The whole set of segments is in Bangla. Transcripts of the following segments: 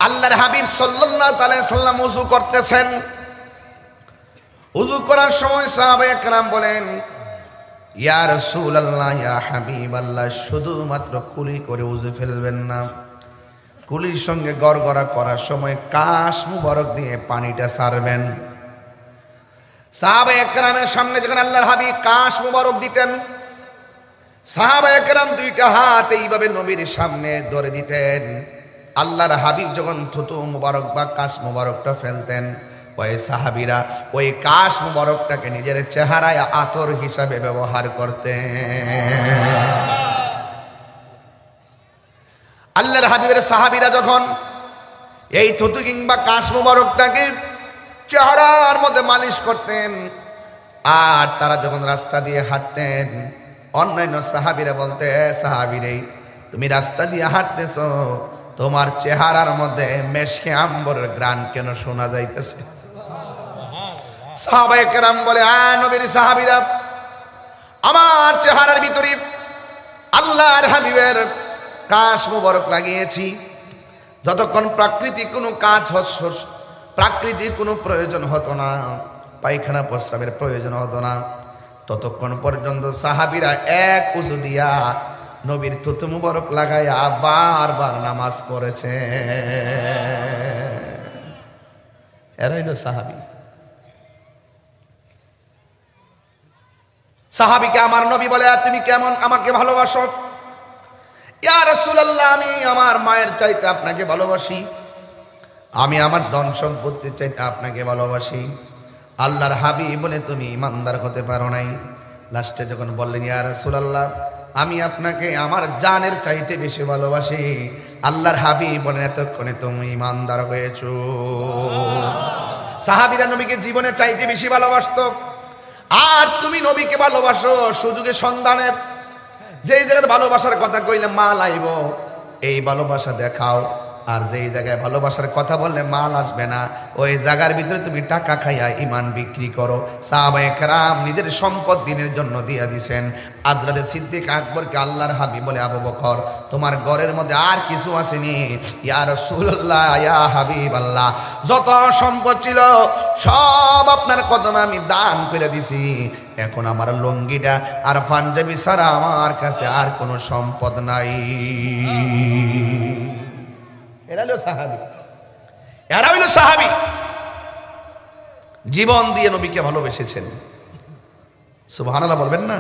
আল্লাহর হাবিব সাল্লাল্লাহু আলাইহি সাল্লাম ওযু করতেছেন। ওযু করার সময় সাহাবায়ে কেরাম বলেন, ইয়া রাসূলুল্লাহ, ইয়া হাবিবাল্লাহ, শুধুমাত্র কুলি করে ওযু ফেলবেন না, কুলির সঙ্গে গড়গড়া করার সময় কাশ মুবারক দিয়ে পানিটা ছাড়বেন। সাহাবায়ে কেরামের সামনে যখন আল্লাহর হাবিব কাশ মুবারক দিতেন, সাহাবায়ে কেরাম দুইটা হাত এইভাবে নবীর সামনে ধরে দিতেন। আল্লাহর হাবিব যখন থুতু মুবারক বা কাশ মুবারকটা ফেলতেন, ওই সাহাবীরা ওই কাশ মুবারকটাকে নিজের চেহারায় আতর হিসাবে ব্যবহার করতেন। আল্লাহর হাবিবের সাহাবীরা যখন এই থুতু কিংবা কাশ মুবারকটাকে চেহারার মধ্যে মালিশ করতেন, আর তারা যখন রাস্তা দিয়ে হাঁটতেন, অন্যান্য সাহাবীরা বলতে, সাহাবীরে তুমি রাস্তা দিয়ে হাঁটতেছো, তোমার চেহারার মধ্যে মেশকে আম্বরের গ্রান কেন শোনা যাইতেছে? সাহাবায়ে কেরাম বলে, নবীর সাহাবীরা, আমার চেহারার ভিতরে আল্লাহর হাবিবের কাশ মুবারক লাগিয়েছি। যতক্ষণ প্রাকৃতিক কোনো কাজ প্রাকৃতিক কোনো প্রয়োজন হতো না, পায়খানা প্রস্রাবের প্রয়োজন হতো না, ততক্ষণ পর্যন্ত সাহাবীরা এক উজু দিয়া নবীর থুতু মুবারক লাগাইয়া বারবার নামাজ পড়েছে। এরা হইল সাহাবী। সাহাবীকে আমার নবী বলে, তুমি কেমন আমাকে ভালোবাসো? ইয়া রাসূলুল্লাহ, আমি আমার মায়ের চাইতে আপনাকে ভালোবাসি, আমি আমার ধন সম্পত্তির চাইতে আপনাকে ভালোবাসি। আল্লাহর হাবিব বলে, তুমি ইমানদার হতে পারো নাই। লাস্টে যখন বললেন, ইয়া রাসূলুল্লাহ, আমি আপনাকে আমার জানের চাইতে বেশি ভালোবাসি, আল্লাহর হাবিব বলেন, এতক্ষণে তুমি ইমানদার হয়েছো। সাহাবীরা নবীকে জীবনের চাইতে বেশি ভালোবাসতো, আর তুমি নবীকে ভালোবাসো সুযোগের সন্ধানে। যেই জায়গায় ভালোবাসার কথা কইলে মাল আইব, এই ভালোবাসা দেখাও। আর যেই জায়গায় ভালোবাসার কথা বললে মাল আসবে না, ওই জায়গার ভিতরে তুমি টাকা খাইয়া ইমান বিক্রি করো। সাহাবায়ে কেরাম নিজের সম্পদ দিনের জন্য দিয়া দিছেন। হযরত সিদ্দিক আকবরকে আল্লাহর হাবিব বলে, আবু বকর, তোমার ঘরের মধ্যে আর কিছু আসেনি? ইয়া রাসূলুল্লাহ, ইয়া হাবিবাল্লাহ, যত সম্পদ ছিল সব আপনার কদমে আমি দান করে দিছি। এখন আমার লুঙ্গিটা আর পাঞ্জাবি ছাড়া আমার কাছে আর কোনো সম্পদ নাই। এরা হলো সাহাবী, এরা হইল সাহাবী, জীবন দিয়ে নবীকে ভালোবেসেছেন। সুবহানাল্লাহ বলবেন না?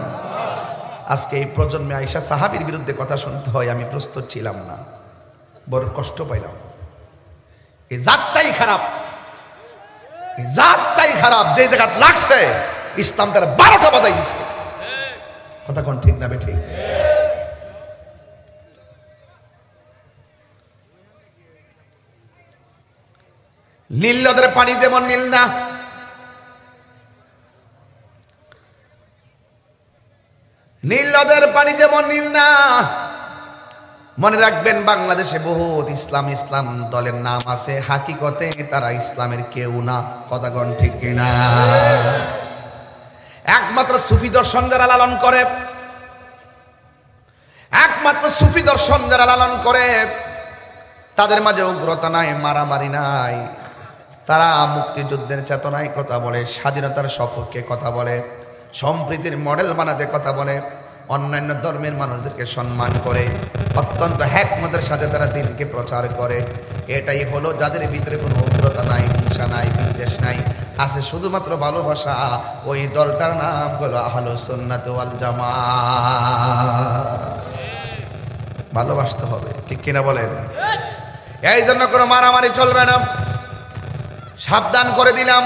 আজকে এই প্রজন্মে আয়েশা সাহাবীর বিরুদ্ধে কথা শুনতে হয়, আমি প্রস্তুত ছিলাম না, বড় কষ্ট পাইলাম। এই জাতটাই খারাপ, এই জাতটাই খারাপ। যে জায়গা লাগছে ইসলাম তার 12টা বাজাই দিছে। কথা কোন ঠিক না বেঠিক? নীল নদের পানি যেমন নীল না, নীল নদের পানি যেমন নীল না, মনে রাখবেন বাংলাদেশে বহুত ইসলাম দলের নাম আছে, হাকিকতে তারা ইসলামের কেউ না। কথা কোন ঠিক কিনা? একমাত্র সুফি দর্শন যারা লালন করে, একমাত্র সুফি দর্শন যারা লালন করে, তাদের মাঝে উগ্রতা নাই, মারামারি নাই। তারা মুক্তিযুদ্ধের চেতনায় কথা বলে, স্বাধীনতার সপক্ষে কথা বলে, সম্প্রীতির মডেল বানাতে কথা বলে, অন্যান্য ধর্মের মানুষদেরকে সম্মান করে, অত্যন্ত হিকমতের সাথে তারা দিনকে প্রচার করে। এটাই হলো যাদের ভিতরে কোনো উগ্রতা নাই, হিংসা নাই, বিদ্বেষ নাই, আছে শুধুমাত্র ভালোবাসা। ওই দলটার নাম হলো আহলুস সুন্নাত ওয়াল জামাত। ভালোবাসতে হবে, ঠিক কিনা বলেন? এই জন্য কোনো মারামারি চলবে না। সাবধান করে দিলাম,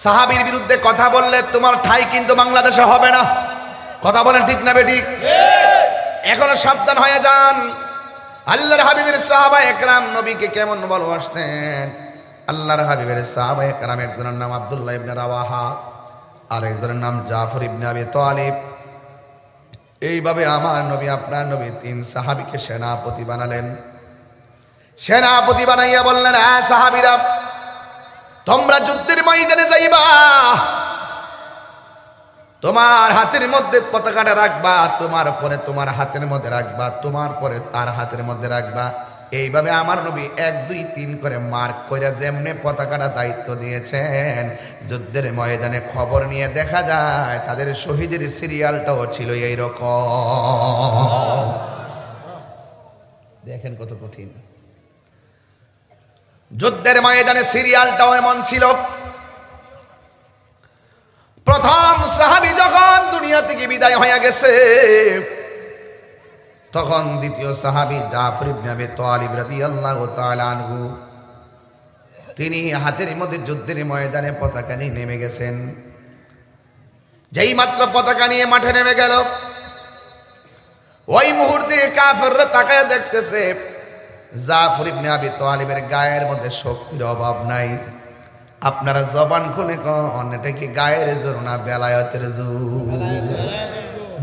সাহাবীর বিরুদ্ধে কথা বললে তোমার ঠাঁই কিন্তু বাংলাদেশে হবে না। কথা বলেন ঠিক না বেঠিক? এখনো সাবধান হয়ে যান। আল্লাহর হাবিবের সাহাবায়ে কেরাম নবীকে কেমন ভালোবাসতেন। আল্লাহর হাবিবের সাহাবায়ে কেরাম একজনের নাম আব্দুল্লাহ ইবনে রাওয়াহা, আর একজনের নাম জাফর ইবনে আবি তালিব। এইভাবে আমার নবী, আপনার নবী 3 সাহাবীকে সেনাপতি বানালেন। সেনাপতি বানাইয়া বললেন, হ্যাঁ সাহাবীরা, তোমরা যুদ্ধের ময়দানে যাইবা, তোমার হাতের মধ্যে পতাকাটা রাখবা, তোমার পরে তোমার হাতের মধ্যে রাখবা, তোমার পরে তার হাতের মধ্যে রাখবা। এইভাবে আমার নবী 1 2 3 করে মার্ক করে যেমনে পতাকাটা দায়িত্ব দিয়েছেন, যুদ্ধের ময়দানে খবর নিয়ে দেখা যায় তাদের শহীদের সিরিয়ালটাও ছিল এইরকম। দেখেন কত কঠিন। যুদ্ধের ময়দানে সিরিয়ালটাও এমন ছিল। প্রথম সাহাবী যখন দুনিয়া থেকে বিদায় হয়ে গেছে, তখন দ্বিতীয় সাহাবী জাফর ইবনে আবি তালিব রাদিয়াল্লাহু তাআলা আনহু, তিনি হাতের মধ্যে যুদ্ধের ময়দানে পতাকা নিয়ে নেমে গেছেন। যেই মাত্র পতাকা নিয়ে মাঠে নেমে গেল, ওই মুহূর্তে কাফেররা তাকায় দেখতেছে জাফর ইবনে আবি তালিবের গায়ের মধ্যে শক্তির অভাব নাই। আপনারা জবান খুলে কোন এটা কি গায়ের জোর না বেলায়েতের জোর?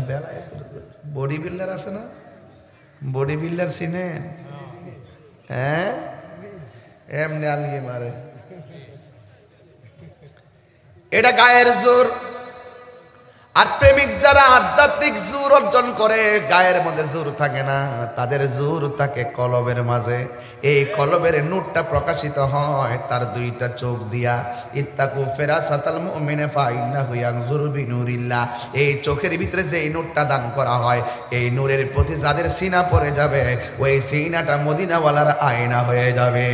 বেলায়েতের জোর। বডি বিল্ডার আছে না, বডি বিল্ডার চিনে? হ্যাঁ, এমনি আলগি মারে, এটা গায়ের জোর। আর প্রেমিক যারা আধ্যাত্মিক জোর অর্জন করে, গায়ের মধ্যে জোর থাকে না, তাদের জোর থাকে কলবের মাঝে। এই কলবের নূরটা প্রকাশিত হয় তার 2টা চোখ দিয়া। ইত্তাকু ফিরাসাতাল মুমিনে ফাইন্নাহু ইয়ানজুরু বিনুরিল্লাহ। এই চোখের ভিতরে যে নূরটা দান করা হয়, এই নূরের প্রতি যাদের সিনা পড়ে যাবে, ওই সিনাটা মদিনাওয়ালার আয়না হয়ে যাবে।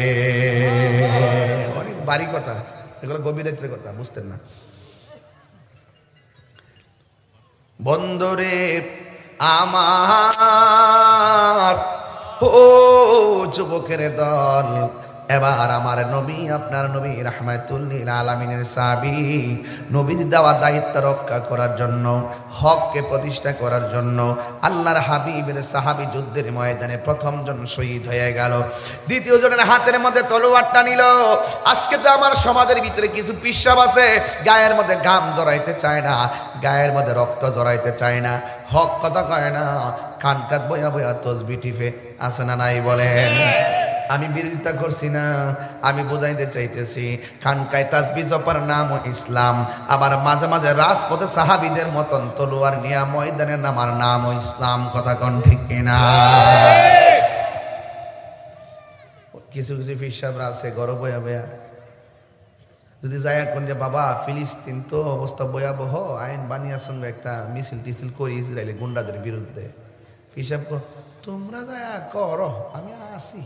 অনেক বাড়ি কথা, এগুলো গভীরের কথা, বুঝতেন না। বন্ধুরে আমার, ও যুবকের দল, এবার আমার নবী, আপনার নবী রাহমাতুল লিল আলামিনের সাহাবী, নবীর দেওয়া দায়িত্ব রক্ষা করার জন্য, হককে প্রতিষ্ঠা করার জন্য আল্লাহর হাবিবের সাহাবী যুদ্ধের ময়দানে প্রথম জন শহীদ হয়ে গেল। দ্বিতীয় জনের হাতের মধ্যে তলোয়ারটা নিল। আজকে তো আমার সমাজের ভিতরে কিছু পিশাব আছে, গায়ের মধ্যে ঘাম জড়াইতে চায় না, গায়ের মধ্যে রক্ত জড়াইতে চায় না, হক কথা কয় না, কান কাট বয়া বয়া তসবিহ টিপে, আছে না নাই বলেন? আমি বিরোধিতা করছি না, আমি বোঝাইতে চাইতেছি খানকায় তাসবিহ জপার নাম ইসলাম, আবার মাঝে মাঝে রাজপথে সাহাবীদের মতন তলোয়ার নিয়া ময়দানে নামার নাম ইসলাম। কথা কোন ঠিক কিনা? কিছু কিছু ফিরসাবরা আছে গরব বয়া বয়া, যদি যায় কোন যে বাবা ফিলিস্তিন তো অবস্থা ভয়াবহ, আইন বানিয়ার সঙ্গে একটা মিছিল টিছিল করি ইসরায়েলি গুন্ডাদের বিরুদ্ধে। ফিরসাব তোমরা যায় করো, আমি আসি।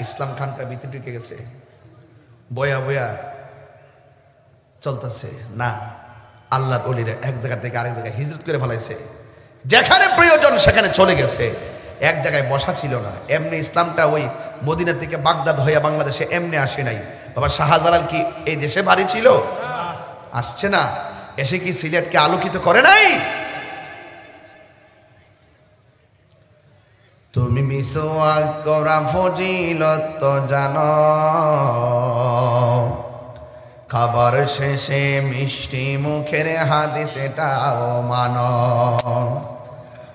ইসলাম খানকা ভিতরে ঢুকে গেছে, বয়া বয়া চলতেছে না। আল্লাহর ওলিরা এক জায়গা থেকে আরেক জায়গায় হিজরত করে ফেলাইছে, যেখানে প্রয়োজন সেখানে চলে গেছে, এক জায়গায় বসা ছিল না। এমনি ইসলামটা ওই মদিনা থেকে বাগদাদ হইয়া বাংলাদেশে এমনি আসে নাই। বাবা শাহজালাল কি এই দেশে বাড়ি ছিল? আসছে না, এসে কি সিলেটকে আলোকিত করে নাই? তুমি মিসওয়াক করা ফজিলত তো জানো, খাবার শেষে মিষ্টি মুখের হাদিস এটাও মানো।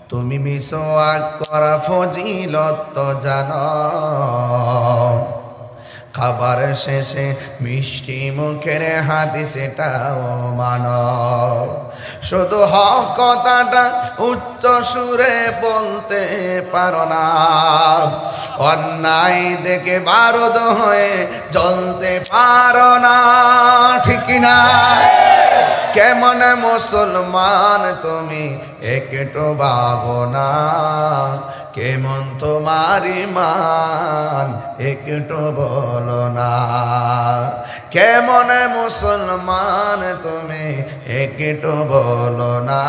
তুমি মিসওয়াক করা ফজিলত তো জানো, খাবার শেষে মিষ্টি মুখের হাদিস এটাও মানো। শুধু হক কথাটা উচ্চ সুরে বলতে পারো না, অন্যায় দেখে বারুদ হয়ে জ্বলতে পারো না, ঠিক না? কেমন মুসলমান তুমি একটু ভাবো না, কেমন তোমার ঈমান একটু বলো না। কেমন মুসলমান তুমি একটু বলো না,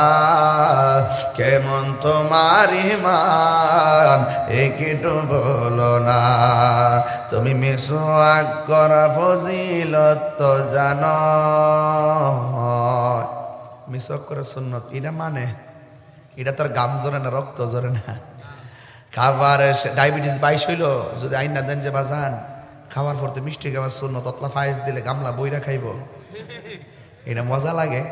কেমন তোমার ঈমান একটু বলো না। তুমি মিসওয়াক করা ফজিলত তো জানো, মিসওয়াক করা সুন্নত, এটা মানে এটা তার গাম জরে না, রক্ত জরে না। খাবার ডায়াবেটিস 22 হইল, যদি আইন না দেন যে বাজান খাবার পড়তে মিষ্টি খাবার সুন্নত, ততলা ফাইস দিলে গামলা বইরা খাইব, এটা মজা লাগে।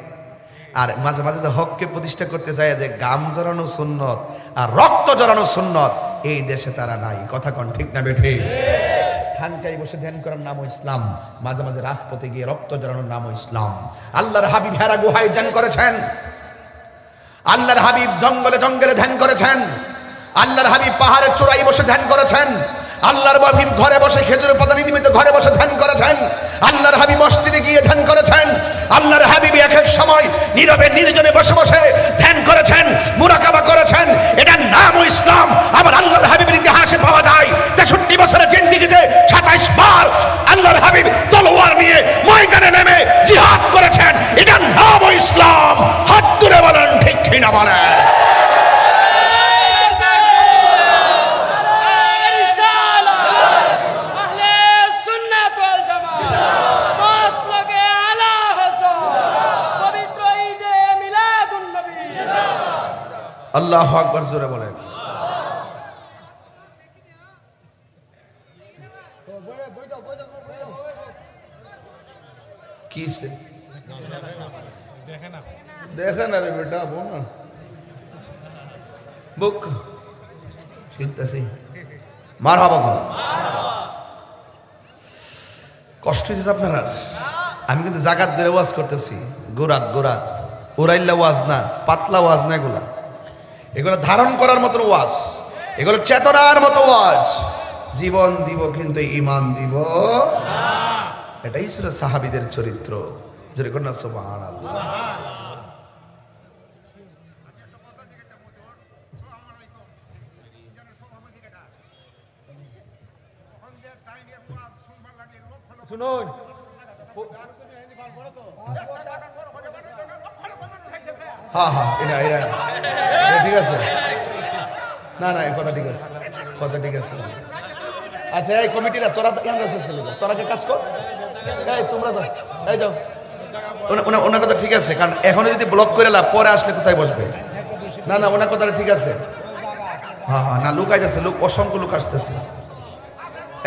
আর মাঝে মাঝে যে হককে প্রতিষ্ঠা করতে চায় যে গাম জড়ানো সুন্নত আর রক্ত জড়ানো সুন্নত, এই দেশে তারা নাই। কথা কোন ঠিক না বেঠি? খানকায় বসে ধ্যান করার নামও ইসলাম, মাঝে মাঝে রাজপথে গিয়ে রক্ত জড়ানোর নামও ইসলাম। আল্লাহর হাবিব হেরা গুহায় ধ্যান করেছেন, আল্লাহর হাবিব জঙ্গলে জঙ্গলে ধ্যান করেছেন, আল্লাহর হাবিব পাহাড়ের চূড়ায় বসে ধ্যান করেছেন, আল্লাহর হাবিব ঘরে বসে খেজুরের পাতা নিয়মিত ঘরে বসে ধ্যান করেছেন, আল্লাহর হাবিব মসজিদে গিয়ে ধ্যান করেছেন, আল্লাহর হাবিব এক এক সময় নীরবে নির্জনে বসে বসে ধ্যান করেছেন, মুরাকাবা করেছেন। এটার নামও ইসলাম। আবার আল্লাহর হাবিবের ইতিহাসে পাওয়া যায় 63 বছরের জিন্দেগিতে 27 বার আল্লাহর হাবিব তলোয়ার নিয়ে ময়দানে নেমে জিহাদ করেছেন। এটার নামও ইসলাম। হাত তুলে বলেন ঠিক কিনা বলেন। আল্লাহু আকবার, জোরে বলেন। কিসে দেখে না রে বেটা, বোনা বুক শিখতেছি। মারহাবা, কষ্ট হয়েছে আপনারা? আমি কিন্তু জাকাত ধরে ওয়াজ করতেছি, গোরাত গোরাত ওরাইল্লা ওয়াজ না, পাতলা ওয়াজ না, এগুলো ধারণ করার মতো ওয়াজ, এগুলো চেতনার মতো ওয়াজ। জীবন দিব কিন্তু ঈমান দিব না। এটাই ছিল সাহাবীদের চরিত্র। জোরে কর না সুবহানাল্লাহ। শুনুন, হ্যাঁ হ্যাঁ, এটা ঠিক আছে। না না, এই কথা ঠিক আছে, কথা ঠিক আছে। আচ্ছা, এই কমিটিরা তোরা তোরা কে কাজ কর, এই তোমরা তো এই যাও। ওনার কথা ঠিক আছে, কারণ এখনো যদি ব্লক করে লাভ, পরে আসলে কোথায় বসবে? না না, ওনার কথাটা ঠিক আছে। হ্যাঁ হ্যাঁ, না লোক আইতেছে, লোক অসংখ্য লোক আসতেছে।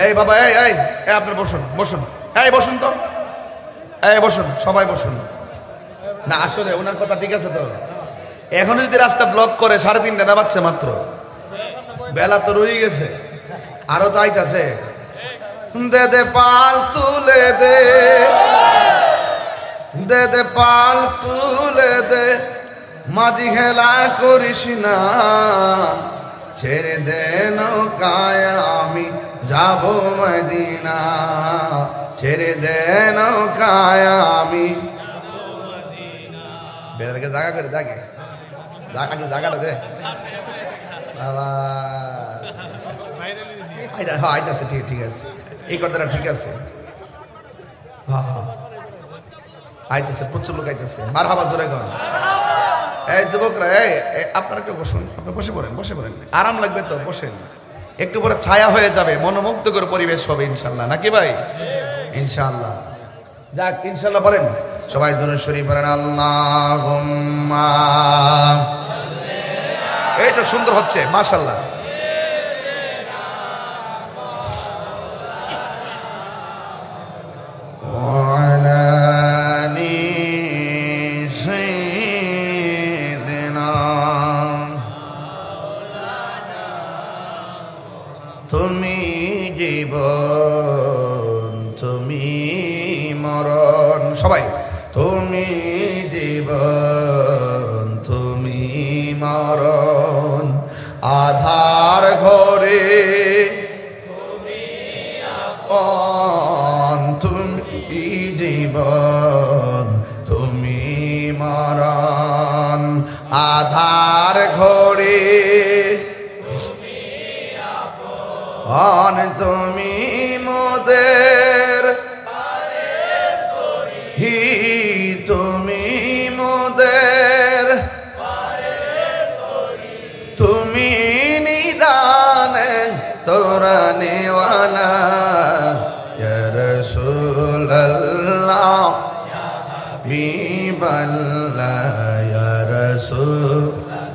এই বাবা, এই এই আপনার বসুন, বসুন, এই বসুন তো, এই বসুন, সবাই বসুন। না আসলে ওনার কথা ঠিক আছে তো। এখনো যদি রাস্তা ব্লক করে, 3:30 বাজছে মাত্র, বেলা তো রয়ে গেছে, আরো তো আইতাছে। দে দে পাল তুলে দে, দে দে পাল তুলে দে, মাঝি হেলা করিস না, ছেড়ে দে নৌকায় আমি যাব মদিনা, ছেড়ে দে নৌকায় আমি। বেড়াকে জায়গা করে দেখে, আগে জায়গাটা দে আইতাছে। ঠিক আছে, এই কথাটা ঠিক আছে। আইতেছে, প্রচুর লোক আইতেছে। মারহাবা, জোরে কর। এই যুবকরা, এই আপনারা একটু বসুন, আপনি বসে পড়েন, বসে পড়েন, আরাম লাগবে তো, বসেন। একটু পরে ছায়া হয়ে যাবে, মনোমুগ্ধকর পরিবেশ হবে ইনশাল্লাহ, নাকি ভাই? ইনশাল্লাহ। যাক, ইনশাল্লাহ বলেন সবাই। দুরূদ শরীফ পড়েন। আল্লাহুম্মা, এইটা সুন্দর হচ্ছে, মাশাআল্লাহ। তুমি জীবন, তুমি মরণ, সবাই। তুমি জীবন, তুমি মরণ, আধার ঘরে তুমি আপন, তুমি জীবন, তুমি মরণ, আধার ঘরে তুমি মোদের হি, তুমি মোদের, তুমি নিদানে তোরা নেওয়ালা, ইয়া রাসূলুল্লাহ হাবিবাল্লাহ, ইয়া রাসূলুল্লাহ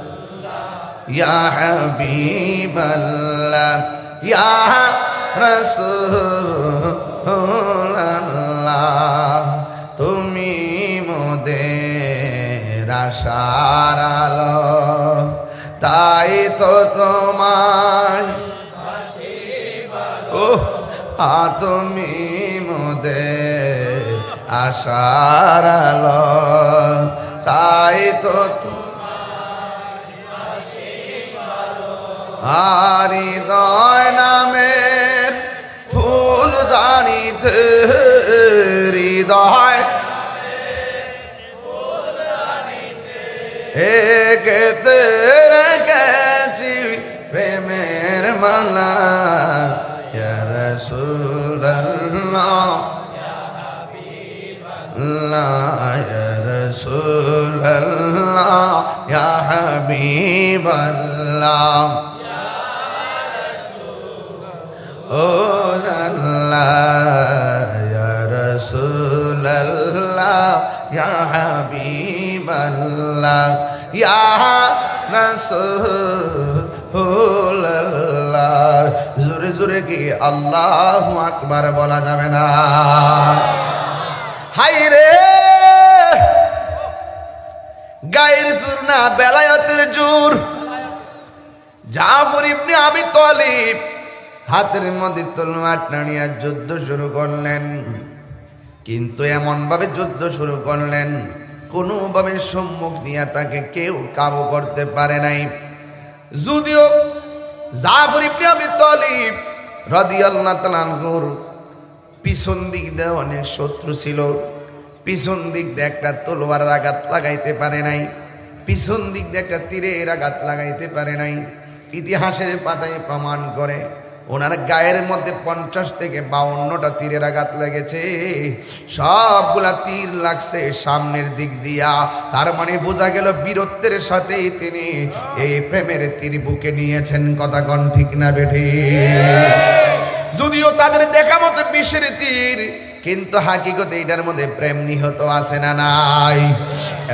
ইয়া হাবিবাল্লাহ, ইয়া রাসূলুল্লাহ, তুমি মোদের আশার আলো, তাই তো তোমায় তুমি মোদের আশার আলো, তাই তো আর হৃদয় নামের ফুল দানিতে হৃদয় একেতে রেখেছি প্রেমের মালা, ইয়া রাসূলুল্লাহ ইয়া রাসূলুল্লাহ ইয়া হাবিবাল্লাহ ও আল্লাহ ইয়া রাসূলুল্লাহ ইয়া হাবিবাল্লাহ ইয়া রাসূলুল্লাহ। জোরে জোরে কি আল্লাহু আকবার বলা যাবে না? হাই রে গায়ের জোর না বেলায়েতের জোর। জাফর ইবনে আবি তালিব হাতের মধ্যে তলোয়ার টানিয়া যুদ্ধ শুরু করলেন, কিন্তু এমন ভাবে যুদ্ধ শুরু করলেন কোনোভাবে সম্মুখ দিয়া তাকে কেউ কাবু করতে পারে নাই। যদিও জাফর ইবনে আবি তালিব রাদিয়াল্লাহু তাআলা আনহুর পিছন দিক দিয়ে অনেক শত্রু ছিল, পিছন দিক দিয়ে একটা তলোয়ারের আঘাত লাগাইতে পারে নাই, পিছন দিক দিয়ে একটা তীরের আঘাত লাগাইতে পারে নাই। ইতিহাসের পাতায় প্রমাণ করে ওনার গায়ের মধ্যে 50 থেকে 52টা তীরের আঘাত লেগেছে, সবগুলা তীর লাগছে সামনের দিক দিয়া। তার মানে বোঝা গেল বীরত্বের সাথে তিনি এই প্রেমের তীর বুকে নিয়েছেন। কথা কোন ঠিক না বেঠি? যদিও তাদের দেখা মতো বিষের তীর, কিন্তু হাকিকতে এটার মধ্যে প্রেম নিহত আছে না নাই?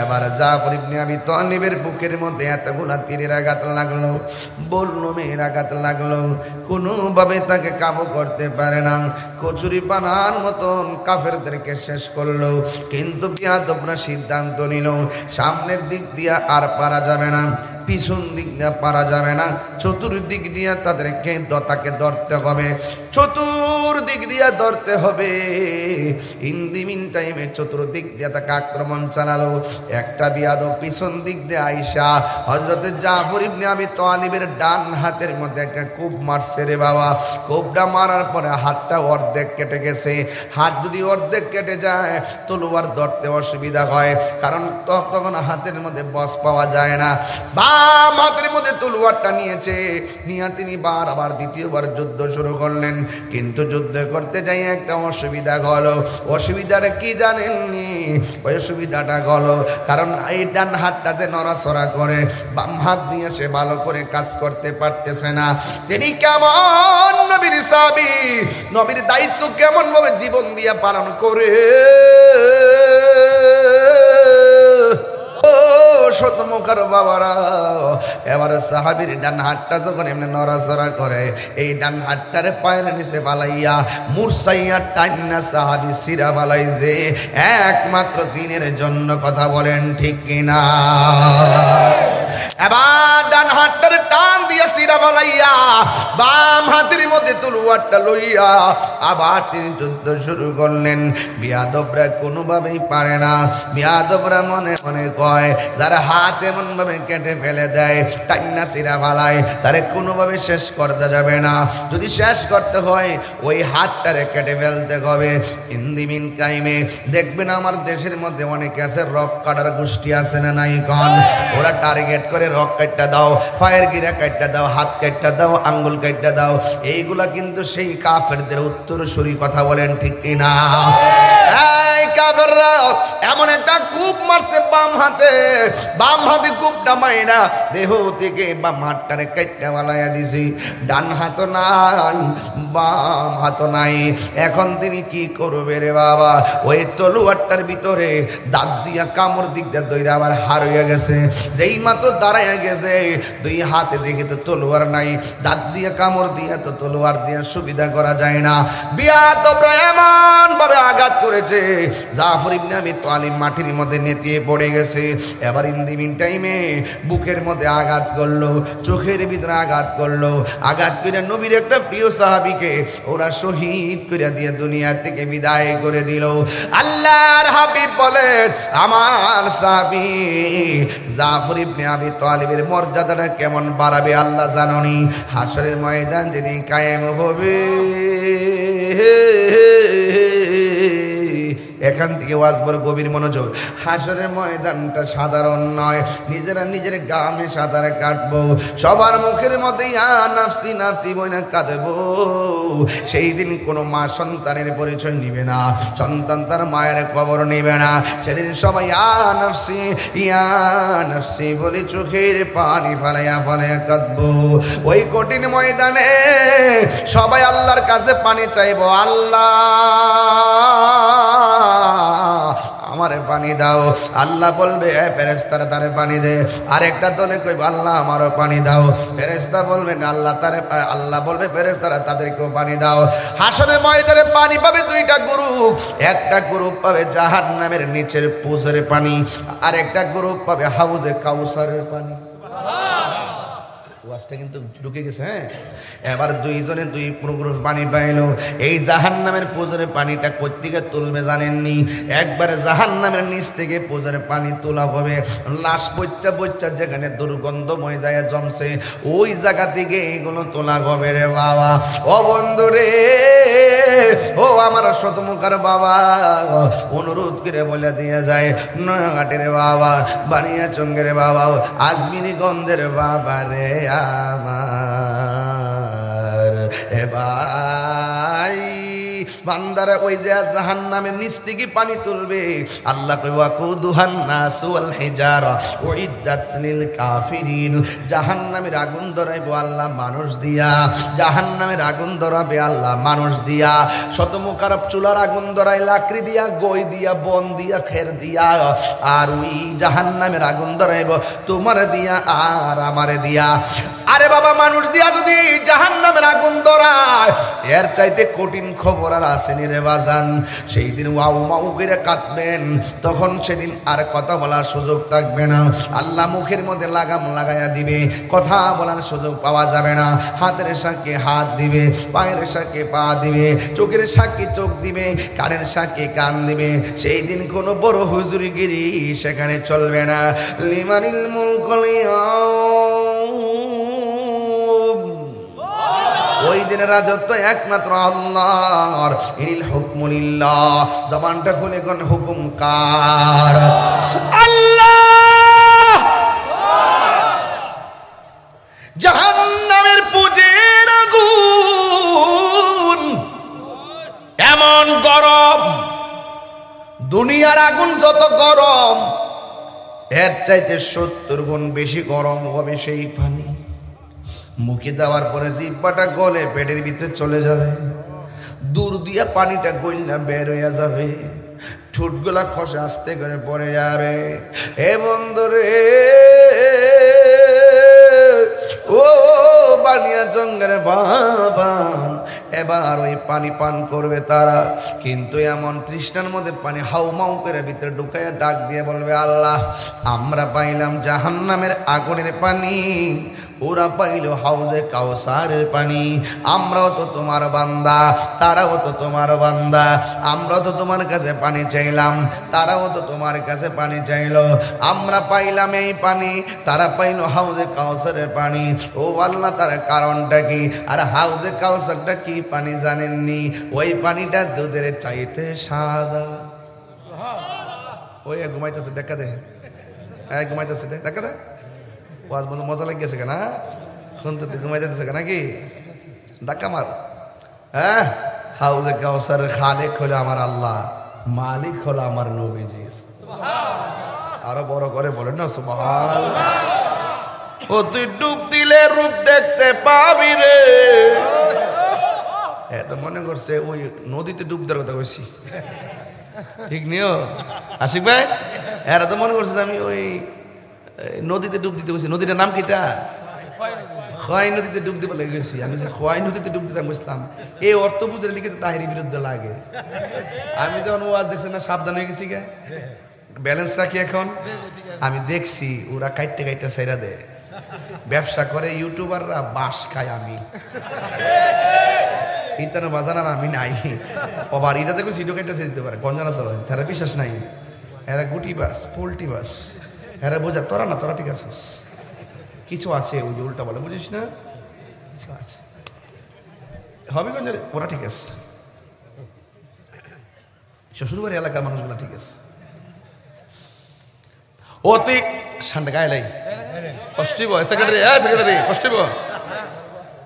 এবার জাফর ইবনে আবি তালিবের বুকের মধ্যে এতগুলা তীরের আঘাত লাগলো, বল্লমের আঘাত লাগলো, কোনোভাবে তাকে কাবু করতে পারে না। কচুরি পানার মতন কাফেরদেরকে শেষ করলো, কিন্তু বিয়াদবরা সিদ্ধান্ত নিল সামনের দিক দিয়া আর পারা যাবে না, পিছন দিক দিয়ে পারা যাবে না, চতুর্দিক দিয়ে তাদেরকে তাকে ধরতে হবে, চতুর্দিক দিয়ে ধরতে হবে। ইন দি মিন টাইমে চতুর্দিক দিয়ে তাকে আক্রমণ চালালো। একটা বিয়াদব পিছন দিক দিয়ে আইসা হযরতে জাফর ইবনে আবি তালিবের ডান হাতের মধ্যে একটা কোপ মারছে রে বাবা। কোপটা মারার পরে হাতটা অর্ধেক কেটে গেছে। হাত যদি অর্ধেক কেটে যায় তলোয়ার ধরতে অসুবিধা হয়, কারণ তখন হাতের মধ্যে বস পাওয়া যায় না। বাম হাতের মধ্যে তলোয়ারটা নিয়েছে, নিয়ে তিনি আবার দ্বিতীয়বার যুদ্ধ শুরু করলেন। কিন্তু যুদ্ধ করতে যাই একটা অসুবিধা হলো। অসুবিধাটা কি জানেননি? ওই অসুবিধাটা হলো কারণ এই ডান হাতটা যে নড়াচড়া করে, বাম হাত দিয়ে সে ভালো করে কাজ করতে পারতেছে না। তিনি কেমন নবীর সাহাবী, নবীর দায়িত্ব কেমন ভাবে জীবন দিয়ে পালন করে। শতমুখার বাবারা, এবার সাহাবীর ডান হাতটা যখন এমনি নড়াচড়া করে, এই ডান হাতটারে পায়ের নিচে বালাইয়া মুরসাইয়া টাইনা সাহাবী সিরা বালাইছে একমাত্র দিনের জন্য। কথা বলেন ঠিক কিনা? এবার ডান হাতটারে টান দিয়া সিরা বালাইয়া বাম হাতের মধ্যে তলোয়ারটা লইয়া আবার তিনি যুদ্ধ শুরু করলেন। বিয়াদবরা কোনোভাবেই পারে না। বিয়াদবরা মনে মনে কয় যারা হাত এমন ভাবে কেটে ফেলে দেয়, টাইনা সিরা বালায়, তারে কোনোভাবে শেষ করতে যাবে না। যদি শেষ করতে হয় ওই হাতটারে কেটে ফেলতে হবে। ইন্দিমিন টাইমে দেখবেন আমার দেশের মধ্যে অনেকে আছে রক কাটার গোষ্ঠী আছে না নাই কন? ওরা টার্গেট করে রক কাটটা দাও, ফায়ার গিরা কাটটা দাও, হাত কাটটা দাও, আঙ্গুল কাটটা দাও। এইগুলা কিন্তু সেই কাফেরদের উত্তরসূরি। কথা বলেন ঠিক কিনা? এই কাফেররা এমন একটা কূপ মারছে বাম হাতে, বাম হাতে কূপটা মাইরা দেহ থেকে বাম হাতটারে কাটটা বালাইয়া দিছি। ডান হাত নাই, বাম হাত নাই। এখন তিনি কি করবে রে বাবা? ওই তলোয়ারটার ভিতরে দাঁত দিয়া কামড় দিক দিয়ে দইরা আবার হার হইয়া গেছে। যেই মাত্র দাঁড়াইয়া গেছে, দুই হাতে যেহেতু তলোয়ার নাই, দাঁত দিয়ে কামড় দিয়া তো তলোয়ার দিয়ে সুবিধা করা যায় না। বিয়াদবরা এমন ভাবে আঘাত করেছে, জাফর ইবনে আবি তালিব মাটির মধ্যে নেতিয়ে পড়ে গেছে। এবার ইন টাইমে বুকের মধ্যে আঘাত করলো, চোখের ভিতরে আঘাত করলো, আঘাত করে নবীর একটা প্রিয় সাহাবীকে ওরা শহীদ করে দিয়ে দুনিয়া থেকে বিদায় করে দিল। আল্লাহর হাবিব বলেন, আমার সাহাবী জাফর ইবনে আবি তালিবের মর্যাদাটা কেমন বাড়াবে আল্লাহ জানেনই। হাসরের ময়দান যেদিন কায়েম হবে, এখান থেকে ওয়াজ বড় গভীর মনোযোগ। হাসরের ময়দানটা সাধারণ নয়, নিজেরা নিজের গামে সাঁতারে কাটবো, সবার মুখের মধ্যে ইয়া নাফসি নাফসি বইনা কাঁদবো। সেই দিন কোনো মা সন্তানের পরিচয় নিবে না, সন্তান তার মায়ের খবর নেবে না। সেদিন সবাই ইয়া নাফসি বলে চোখের পানি ফালাইয়া ফালাইয়া কাঁদবো। ওই কঠিন ময়দানে সবাই আল্লাহর কাছে পানি চাইবো, আল্লাহ আমারে পানি দাও। আল্লাহ বলবে এ ফেরেশতারা তারে পানি দে। আরেকটা দলে কইব আল্লাহ আমারও পানি দাও। ফেরেশতা বলবেন আল্লাহ বলবে ফেরেশতারা তাদেরকেও পানি দাও। হাসরের ময়দানে পানি পাবে দুইটা গ্রুপ, একটা গ্রুপ পাবে জাহান্নামের নিচের পুজোর পানি, আর একটা গ্রুপ পাবে হাউজে কাউসারের পানি। ওয়াজটা কিন্তু ঢুকে গেছে। হ্যাঁ, এবার দুইজনে দুই গ্রুপ পানি পাইলো। এই জাহান্নামের পুজোরে পানিটা কোত্থেকে তুলবে জানেননি? একবারে জাহান্নামের নিচ থেকে পুজোরে পানি তোলা হবে, লাশ বচ্চা বচ্চা যেখানে দুর্গন্ধময় যায় জমছে ওই জায়গা থেকে এগুলো তোলা হবে রে বাবা। ও বন্ধু রে, ও আমার শতমুখার বাবা, অনুরোধ করে বলে দিয়ে যায়, নয়াঘাটের বাবা, বানিয়াচঙ্গের বাবা, আজমিরি গঞ্জের বাবা রে আমার, এ ভাই বান্দারা ওই যে জাহান্নামের নিচ থেকে পানি তুলবে। আল্লাহ কই ওয়াকুদুহান নাস ওয়াল হিজারা উইদ্দাত লিল কাফিরিন। জাহান্নামের আগুন ধরাইবো আল্লাহ মানুষ দিয়া, জাহান্নামের আগুন ধরাবে আল্লাহ মানুষ দিয়া। শতমুখার চুলার আগুন ধরাই লাকড়ি দিয়া, গই দিয়া, বন দিয়া, খের দিয়া। আর ওই জাহান্নামের আগুন ধরাইবো তোমার দিয়া আর আমারে দিয়া। আরে বাবা, মানুষ দিয়া যদি জাহান্নামের আগুন ধরায়, এর চাইতে কঠিন খবর আর আসেনি রে বাজান। সেই দিন ওয়াও মাউ করে কাঁদবেন, তখন সেদিন আর কথা বলার সুযোগ থাকবে না। আল্লাহ মুখের মধ্যে লাগাম লাগাইয়া দিবে, কথা বলার সুযোগ পাওয়া যাবে না। হাতের সাক্ষী হাত দিবে, পায়ের সাক্ষী পা দিবে, চোখের সাক্ষী চোখ দিবে, কানের সাক্ষী কান দিবে। সেই দিন কোনো বড় হুজুরগিরি সেখানে চলবে না। লিমানিল মুলকুল ওই দিনের রাজত্ব একমাত্র আল্লাহর। ইনিল হুকমুলিল্লাহ। জবানটা খুলে কোন হুকুম কার? আল্লাহ। জাহান্নামের পুজের আগুন এমন গরম, দুনিয়ার আগুন যত গরম এর চাইতে 70 গুণ বেশি গরম হবে সেই পানি। মুখে দেওয়ার পরে জিহ্বাটা গলে পেটের ভিতরে চলে যাবে, দূর দিয়া পানিটা গইলা বের হইয়া যাবে, ঠোঁটগুলা খসে আস্তে করে পড়ে যাবে। এ বন্ধুরে, ও বানিয়াচঙ্গের বাবা, এবার ওই পানি পান করবে তারা, কিন্তু এমন তৃষ্ণার মধ্যে পানি হাউমাউ করে ভিতরে ঢুকাইয়া ডাক দিয়ে বলবে, আল্লাহ আমরা পাইলাম জাহান্নামের আগুনের পানি, ওরা পাইল হাউজে কাউসারের পানি। আমরাও তো তোমার বান্দা, তারাও তো তোমার বান্দা। আমরাও তো তোমার কাছে পানি চাইলাম, তারাও তো তোমার কাছে পানি চাইল। আমরা পাইলাম এই পানি, তারা পাইল হাউজে কাউসারের পানি। ও আল্লাহ, তার কারণটা কি? আর হাউজে কাউসারটা কি পানি জানেননি? ওই পানিটা দুধের চাইতে সাদা। ওই ঘুমাইতেছে, দেখা দে, ঘুমাইতেছে, দেখা দে। ওয়াজ মজা লাগিয়েছে কেনা শুনতে, ঘুমাই যেতেছে কেনা কি ধাক্কা মার। হ্যাঁ, হাউজে কাউসারের খালেক হলো আমার আল্লাহ, মালিক হলো আমার নবীজি। আরো বড় করে বলেন না সুবহানাল্লাহ। ও তুই ডুব দিলে রূপ দেখতে পাবি রে। এত মনে করছে ওই নদীতে ডুব দেওয়ার কথা বলছি, ঠিক নিও আশিক ভাই? এরা তো মনে করছে আমি ওই নদীতে ডুব দিতে বলছি। নদীটার নাম কি? তা খোয়াই নদীতে ডুব দিতে লেগে গেছি। আমি যে খোয়াই নদীতে ডুব দিতাম বুঝলাম এই অর্থ বুঝে লিখে তো তাহিরি বিরুদ্ধে লাগে। আমি যখন ওয়াজ দেখছি না সাবধান হয়ে গেছি গে, ব্যালেন্স রাখি এখন। আমি দেখছি ওরা কাইটে কাইটে সাইরা দেয়, ব্যবসা করে ইউটিউবাররা, বাস খায় আমি ইতানো বাজানার আমি নাই। আবার এটা দেখো সিটো কাইটে দিতে পারে গঞ্জানা তো তারা বিশ্বাস নাই। এরা গুটি বাস পোল্ট্রি বাস, এরা বোঝা তোরা না তোরা ঠিক আছিস, কিছু আছে ওই যে উল্টা বলে বুঝিস না, কিছু আছে হবিগঞ্জের ওরা ঠিক আছে, শ্বশুরবাড়ি এলাকার মানুষগুলো ঠিক আছে। ও তুই সান্ডে গায়ে লাই কষ্টিব সেক্রেটারি, সেক্রেটারি কষ্টিব।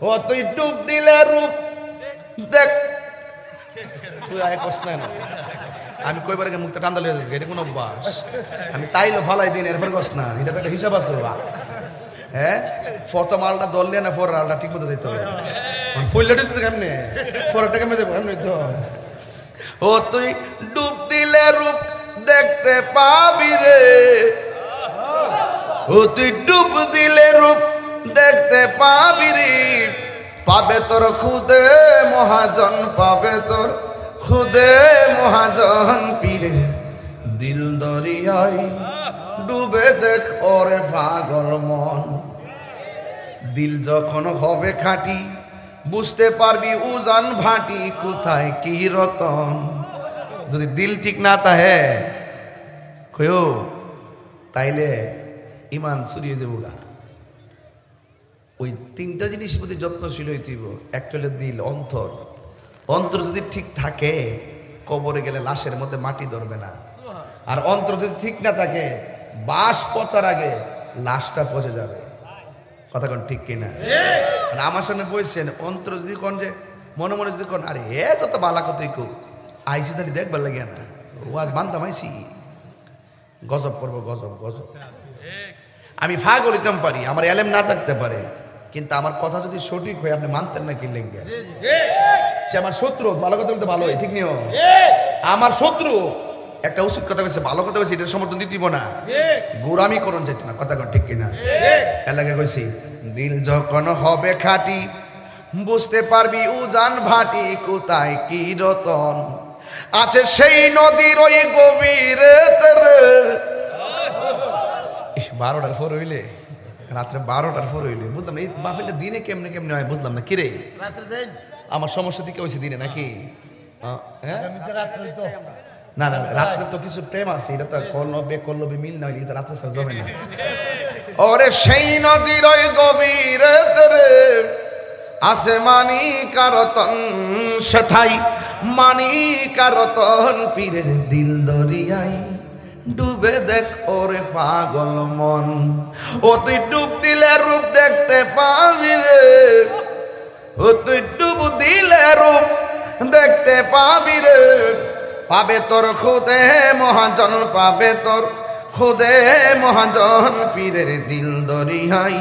ও তুই ডুব দিলে রূপ দেখ, তুই আয় কস না। আমি কইবার আগে মুখটা টান্দা লিয়ে যাচ্ছি, এটা কোন অভ্যাস? আমি তাইলো ফালাই দিন এরপর কস না, এটা তো একটা হিসাব আছে। হ্যাঁ ফটো মালটা দললে না ফোর আলটা ঠিক মতো যেতে হবে, ফুলটা দিচ্ছে কেমনে, ফোরটা কেমনে যাবো এমনি তো। ও তুই ডুব দিলে রূপ দেখতে পাবি রে, ও তুই ডুব দিলে রূপ দেখতে পাবি রে, পাবে তোর খুদে মহাজন, পাবে তোর খুদে মহাজন পীরে, দিল দরিয়ায় ডুবে দেখ ওরে পাগল মন। দিল যখন হবে খাঁটি বুঝতে পারবি উজান ভাটি, কোথায় কি রতন। যদি দিল ঠিক না তাহে কয়ো তাইলে ইমান চুরিয়ে যাবো গা। ওই তিনটা জিনিস প্রতি যত্নশীল হইতেইব। একটা হলো দিল, অন্তর। অন্তর যদি ঠিক থাকে কবরে গেলে লাশের মধ্যে মাটি ধরবে না। আর অন্তর যদি ঠিক না থাকে বাস পচার আগে লাশটা পচে যাবে। কথা কোন ঠিক কিনা? আমার সামনে বলছেন অন্তর যদি কোন যে মনে মনে যদি কোন আরে এ যত বালা কতই কো আইসি তাহলে দেখবার লাগে না, ও আজ মানতাম আইসি গজব করবো, গজব গজব। আমি ফাগল হইতাম পারি, আমার এলেম না থাকতে পারে, কিন্তু আমার কথা যদি সঠিক হয় আপনি মানতেন না কি লেগে? সে আমার শত্রু, ভালো কথা বলতে ভালো হয়, ঠিক নিও। আমার শত্রু একটা উচিত কথা বলছে, ভালো কথা বলছে, এটার সমর্থন দিতে দিব না, গোরামি করুন যেত না। কথা ঠিক কিনা? এলাকায় কইছি দিল যখন হবে খাঁটি বুঝতে পারবি উজান ভাটি, কোথায় কি রতন আছে সেই নদীর ওই গভীরে। 12টার পর হইলে, রাত্রে 12টার পর হইলে বুঝলাম না এই মাহফিলটা দিনে কেমনে কেমনে হয় বুঝলাম না। কিরে আমার সমস্যা দিকে হয়েছে দিনে নাকি? না না রাত্রে তো কিছু প্রেম আছে, এটা তো কল্লবে মিল না হইলে রাত্রে স্যার জমে না। ওরে সেই নদীর ওই গভীরে আছে মানি কারতন, সেথাই মানি কারতন পীরের দিল দরিয়াই ডুবে দেখ ওরে পাগল মন। ও তুই ডুব দিলে রূপ দেখতে পাবি রে, ও তুই ডুব দিলে রূপ দেখতে পাবি রে, পাবে তোর খুদে মহাজন, পাবে তোর খুদে মহাজন পীরের দিল দরিয়াই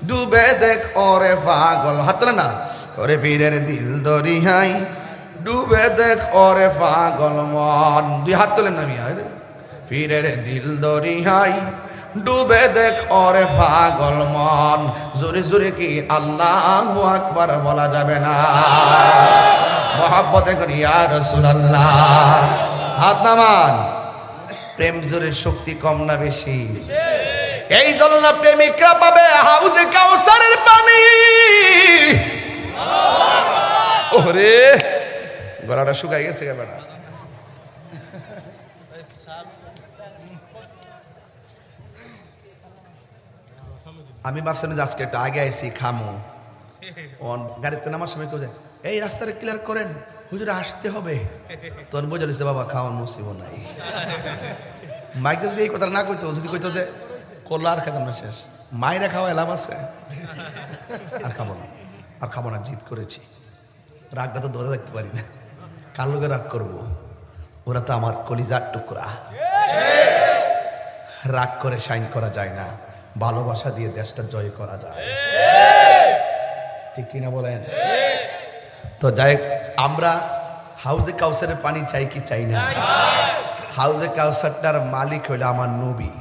ডুবে দেখ ওরে পাগল। হাত তোলে না, ওরে পীরের দিল দরিয়াই ডুবে দেখ ওরে পাগল মন। দুই হাত তোলেন না মিয়া, পীরের দিল দরিয়াই ডুবে দেখ ওরে পাগল মন। জোরে জোরে কি আল্লাহু আকবার বলা যাবে না? মহাব্বতে করি ইয়া রাসূলুল্লাহ। হাত নামান। প্রেম জোরে শক্তি কম না বেশি? এই জন্য প্রেমিকরা পাবে হাউজে কাউসারের পানি। ওরে গলাটা শুকাই গেছে কেন? আমি ভাবছিলাম যে আজকে একটু আগে আইসি খামো, গাড়িতে নামার সময় তো যায় এই রাস্তাটা ক্লিয়ার করেন হুজুরে আসতে হবে, তোর বোঝালিছে বাবা খাওয়ার নসিব নাই। মাইকে যদি এই কথা না কইতো, যদি কইতো যে করলো আর খেতাম না, শেষ মায়েরা খাওয়ায় লাভ আছে, আর খাবো না, আর খাবো না, জিদ করেছি। রাগটা তো ধরে রাখতে পারি না, কার লোকে রাগ করবো? ওরা তো আমার কলিজার টুকরা। রাগ করে শাইন করা যায় না, ভালোবাসা দিয়ে দেশটা জয় করা যায়, ঠিক কিনা বলেন? তো যাই, আমরা হাউজে কাউসারের পানি চাই কি চাই না? হাউজে কাউসারটার মালিক হইল আমার নবী।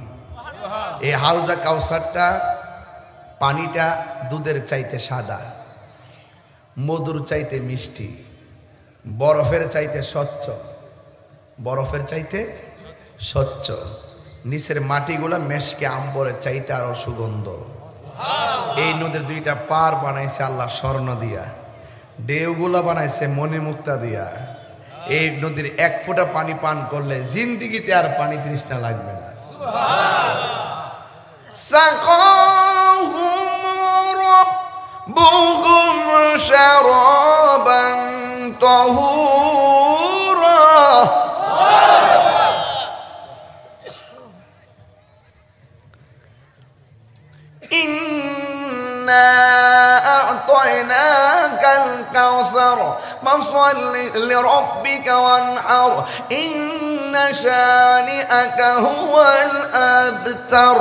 এই হাউজে কাউসারটা পানিটা দুধের চাইতে সাদা, মধুর চাইতে মিষ্টি, বরফের চাইতে স্বচ্ছ, বরফের চাইতে স্বচ্ছ, নিচের মাটিগুলা মেশকে আম্বরের চাইতে আরো সুগন্ধ। এই নদীর দুইটা পার বানাইছে আল্লাহ স্বর্ণ দিয়া, ঢেউগুলা বানাইছে মণিমুক্তা দিয়া। এই নদীর এক ফোঁটা পানি পান করলে জিন্দিগিতে আর পানি তৃষ্ণা লাগবে না। সাকাহুম রাব্বুহুম শারাবান তাহুরা। ইন্না আ'তাইনাকাল কাউসার ফাসল্লি লিরাব্বিকা ওয়ানহার ইন্না শানিআকা হুয়াল আবতার।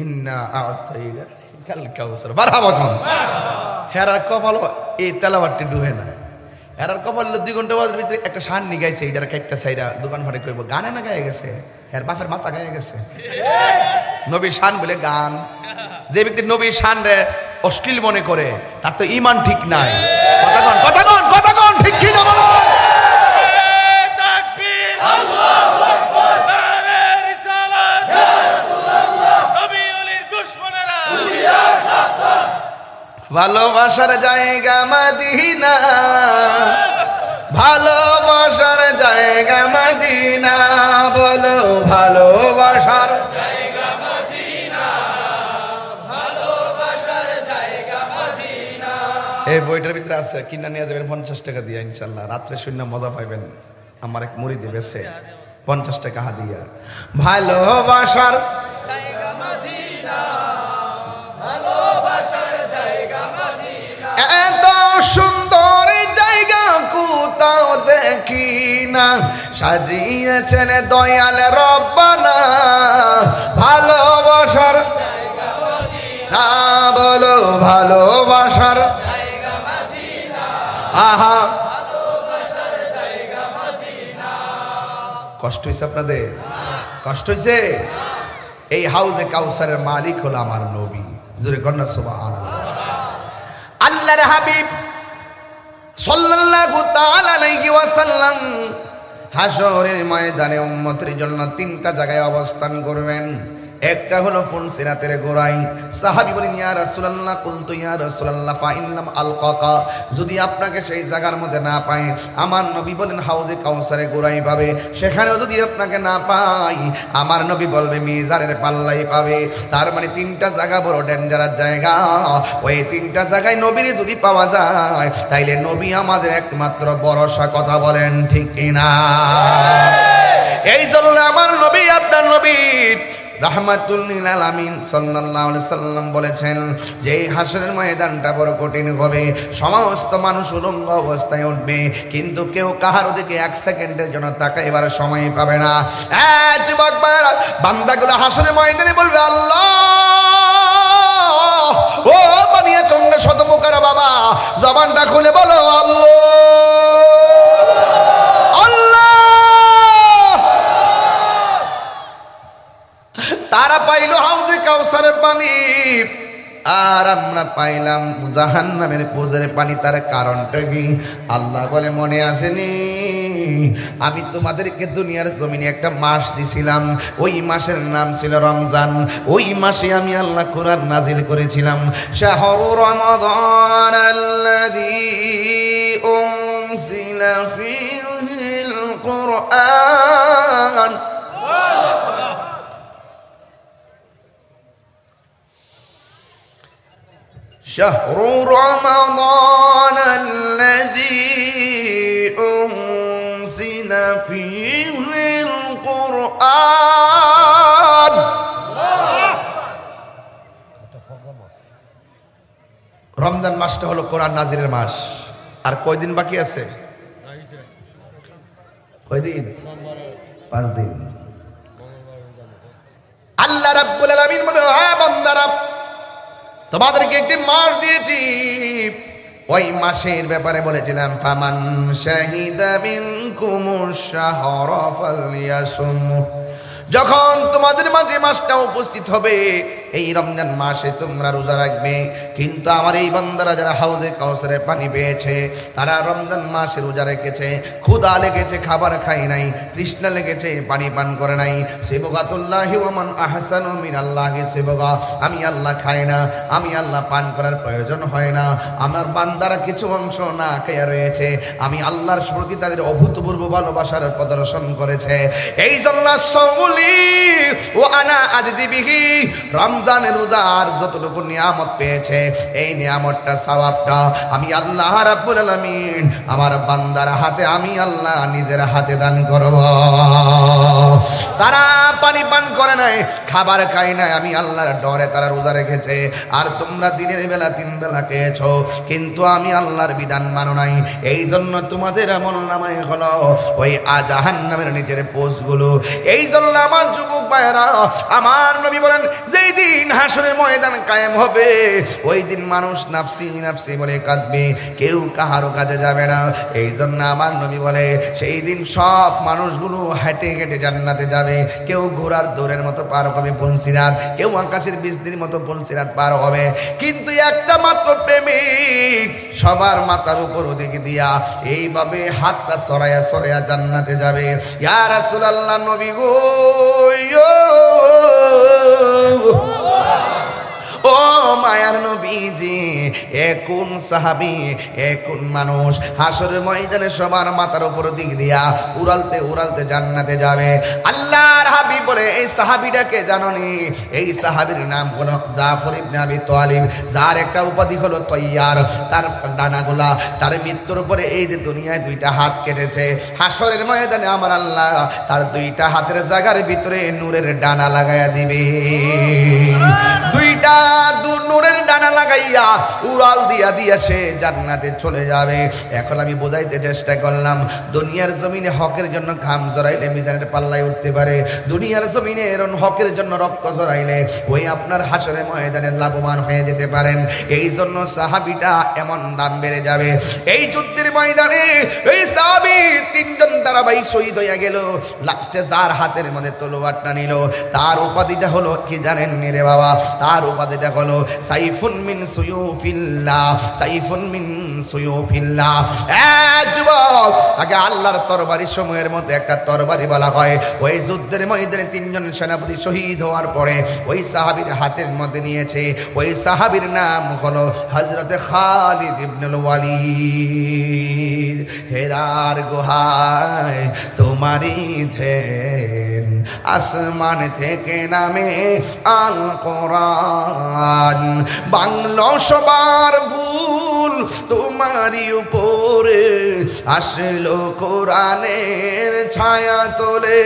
ইন্না আ'তাইনাকাল কাউসার। মারহাবা কোন হেরার কপাল এই তেলাওয়াতটি ডুবে না। হেরার কপাল 2 ঘন্টা বাজের ভিতরে একটা শান নি গাইছে, এইটার একটা সাইরা দোকান ফাটে কইব গানে না গায়ে গেছে, হের বাপের মাথা গায়ে গেছে। নবীর শান বলে গান। যে ব্যক্তি নবীর শান রে অশ্লীল মনে করে তার তো ঈমান ঠিক নাই। কথা কোন ঠিক কি না বলো? তাকবীর, আল্লাহু আকবার, নারে রিসালাত, ইয়া রাসূলুল্লাহ, নবী ওলির দুশমনেরা হুঁশিয়ার সাবধান। ভালোবাসার জায়গা মদিনা, ভালোবাসার জায়গা মদিনা, বলো ভালোবাসার জায়গা মদিনা, ভালোবাসার জায়গা মদিনা। এই বইটার ভিতরে আছে, কিনা নিয়ে যাবেন 50 টাকা দিয়ে ইনশাল্লাহ। রাত্রে শূন্য মজা পাইবেন। আমার এক মুড়ি দিবেছে 50 টাকা হাদিয়া। ভালোবাসার জায়গা মদিনা, ভালোবাসার জায়গা মদিনা। এত সুন্দর জায়গা কোথাও দেখি না, সাজিয়েছেন দয়াল রব্বানা। ভালোবাসার জায়গা মদিনা, না, বলো ভালোবাসার জায়গা মদিনা, আহা। ভালোবাসার জায়গা মদিনা। কষ্ট হয়েছে আপনাদের? কষ্ট হয়েছে? এই হাউজে কাউসারের মালিক হলো আমার নবী। জোরে কন্যা সুবহানাল্লাহ। আল্লাহর হাবিব সাল্লাল্লাহু তাআলা আলাইহি ওয়াসাল্লাম হাশরের ময়দানে উম্মতের জন্য 3টা জায়গায় অবস্থান করবেন। একটা হলো পুনসিরাতের গোড়ায়। সাহাবী বলেন ইয়া রাসূলুল্লাহ, কুলতু ইয়া রাসূলুল্লাহ ফা ইনলাম আলকাকা, যদি আপনাকে সেই জায়গার মধ্যে না পাই, আমার নবী বলেন হাউজে কাউসারে গোড়ায় পাবে। সেখানেও যদি আপনাকে না পাই, আমার নবী বলবে মিজানের পাল্লাই পাবে। তার মানে 3টা জায়গা বড় ডেঞ্জারাস জায়গা। ওই 3টা জায়গায় নবীরে যদি পাওয়া যায়, তাইলে নবী আমাদের একমাত্র ভরসা। কথা বলেন ঠিক কিনা? এই জন্য আমার নবী, আপনার নবী রাহমাতুল লিল আলামিন সাল্লাল্লাহু আলাইহি সাল্লাম বলেছেন যে এই হাশরের ময়দানটা বড় কঠিন হবে। সমস্ত মানুষ উলঙ্গ অবস্থায় উঠবে, কিন্তু কেউ কাহার দিকে 1 সেকেন্ডের জন্য তাকাইবার সময় পাবে না। যুবক ভাইরা, বান্দাগুলো হাশরের ময়দানে বলবে আল্লাহ, ও বানিয়া চঙ্গে শতমুখারা বাবা, জবানটা খুলে বলো আল্লাহ। তারা পাইল হাউজে কাউসারের পানি, আর আমরা পাইলাম জাহান্নামের পুজের পানি। তার কারণটা কি? আল্লাহ বলে মনে আসেনি, আমি তোমাদেরকে দুনিয়ার জমিনে একটা মাস দিছিলাম, ওই মাসের নাম ছিল রমজান। ওই মাসে আমি আল্লাহ কোরআন নাজিল করেছিলাম। শাহরু রমাদান আল্লাযী উনজিলা ফীহিল কুরআন। شهر رمضان الذي أنزل فيه القرآن। রমজান মাসটা হলো কোরআন নাজিরের মাস। আর কয়দিন বাকি আছে? কয়দিন? 5 দিন। আল্লাহ রাব্বুল আলামিন বলে, হ্যাঁ বান্দারা, তোমাদেরকে একটি মাস দিয়েছি। ওই মাসের ব্যাপারে বলেছিলাম ফামান শাহিদা মিনকুমুশ শাহরা ফালইয়াসুম। যখন তোমাদের মাঝে মাসটা উপস্থিত হবে, এই রমজান মাসে তোমরা রোজা রাখবে। কিন্তু আমার এই বান্দারা যারা হাউজে কাউসারে পানি পেয়েছে, তারা রমজান মাসে রোজা রেখেছে, ক্ষুধা লেগেছে, খাবার খাই নাই, তৃষ্ণা লেগেছে, পানি পান করে নাই। সিবগাতুল্লাহি ওয়া মান আহসানু মিনাল্লাহি সিবগা। আমি আল্লাহ খাই না, আমি আল্লাহ পান করার প্রয়োজন হয় না। আমার বান্দারা কিছু অংশ না খেয়ে রয়েছে, আমি আল্লাহর প্রতি তাদের অভূতপূর্ব ভালোবাসার প্রদর্শন করেছে। এই জন্য সৌলি ও আনা আজজি বিহি, রমজানের রোজার যতটুকু নিয়ামত পেয়েছে, এই নিয়ামতটা সওয়াবটা আমি আল্লাহ রাব্বুল আলামিন আমার বান্দার হাতে, আমি আল্লাহ নিজের হাতে দান করব। তারা পানি পান করে নাই, খাবার খায় নাই, আমি আল্লাহর ডরে তারা রোজা রেখেছে। আর তোমরা দিনের বেলা 3 বেলা খেয়েছো, কিন্তু আমি আল্লাহর বিধান মানো নাই। এই জন্য তোমাদের এমন নামায় হলো ওই জাহান্নামের নিচের পোস্টগুলো। এই জন্য আমার যুবক ভাইয়েরা, আমার নবী বলেন, যেই দিন হাসরের ময়দান কায়েম হবে, ওই দিন মানুষ নাফসি নাফসি বলে কাঁদবে, কেউ কাহারও কাজে যাবে না। এই জন্য আমার নবী বলে, সেই দিন সব মানুষগুলো হেঁটে হেঁটে জান্নাতে যাবে। কেউ ঘোড়ার দৌড়ের মতো পার হবে পুলসিরাত, কেউ আকাশের বিজলির মতো পুলসিরাত পার হবে। কিন্তু একটা মাত্র প্রেমিক সবার মাথার উপর ওদিকে দিয়া এইভাবে হাতটা সরাইয়া সরাইয়া জান্নাতে যাবে। ইয়া রাসূলুল্লাহ, নবী গো, ও মায়ার নবীজি, কোন সাহাবী, কোন মানুষ হাসরের ময়দানে সবার মাথার উপর দিক দিয়া উড়ালতে উড়ালতে জান্নাতে যাবে? আল্লাহর হাবিব বলে, এই সাহাবীটাকে জানোনি? এই সাহাবীর নাম হলো জাফর ইবনে আবি তালিব, যার একটা উপাধি হলো তৈয়ার। তার ডানাগুলা, তার মৃত্যুর পরে এই যে দুনিয়ায় 2টা হাত কেটেছে, হাসরের ময়দানে আমার আল্লাহ তার 2টা হাতের জায়গার ভিতরে নূরের ডানা লাগাইয়া দিবে। 2টা নূরের ডানা লাগাইয়া উড়াল দিয়া দিয়া সে জান্নাতে চলে যাবে। এখন আমি বোঝাইতে চেষ্টা করলাম, দুনিয়ার জমিনে হকের জন্য ঘাম জড়াইলে মিজানের পাল্লায় উঠতে পারে, দুনিয়ার জমিনে এরকম হকের জন্য রক্ত জড়াইলে ওই আপনার হাসরের ময়দানে লাভবান হয়ে যেতে পারেন। এই জন্য সাহাবীটা এমন দাম বেড়ে যাবে। এই যুদ্ধের ময়দানে এই সাহাবী 3 জন ধারাবাহিক শহীদ হয়ে গেল। লাস্টে যার হাতের মধ্যে তলোয়ারটা নিল, তার উপাধিটা হলো কি জানেন রে বাবা? তার উপাধিটা হলো সাইফুন মিন সুয়ুফিল্লাহ, সাইফুন মিন সুয়ুফিল্লাহ। যুবক, আগে আল্লাহর তরবারি সময়ের মধ্যে একটা তরবারি বলা হয়। ওই যুদ্ধের ময়দানে 3 জন সেনাপতি শহীদ হওয়ার পরে ওই সাহাবীর হাতের মধ্যে নিয়েছে। ওই সাহাবীর নাম হলো হযরতে খালিদ ইবনুল ওয়ালিদ। হেরার গুহায় তোমারই ধ্যান, আসমান থেকে নামে আল কোরআন, বাংলা সবার ভুল তোমারই উপরে, আসলো কোরআনের ছায়া তোলে।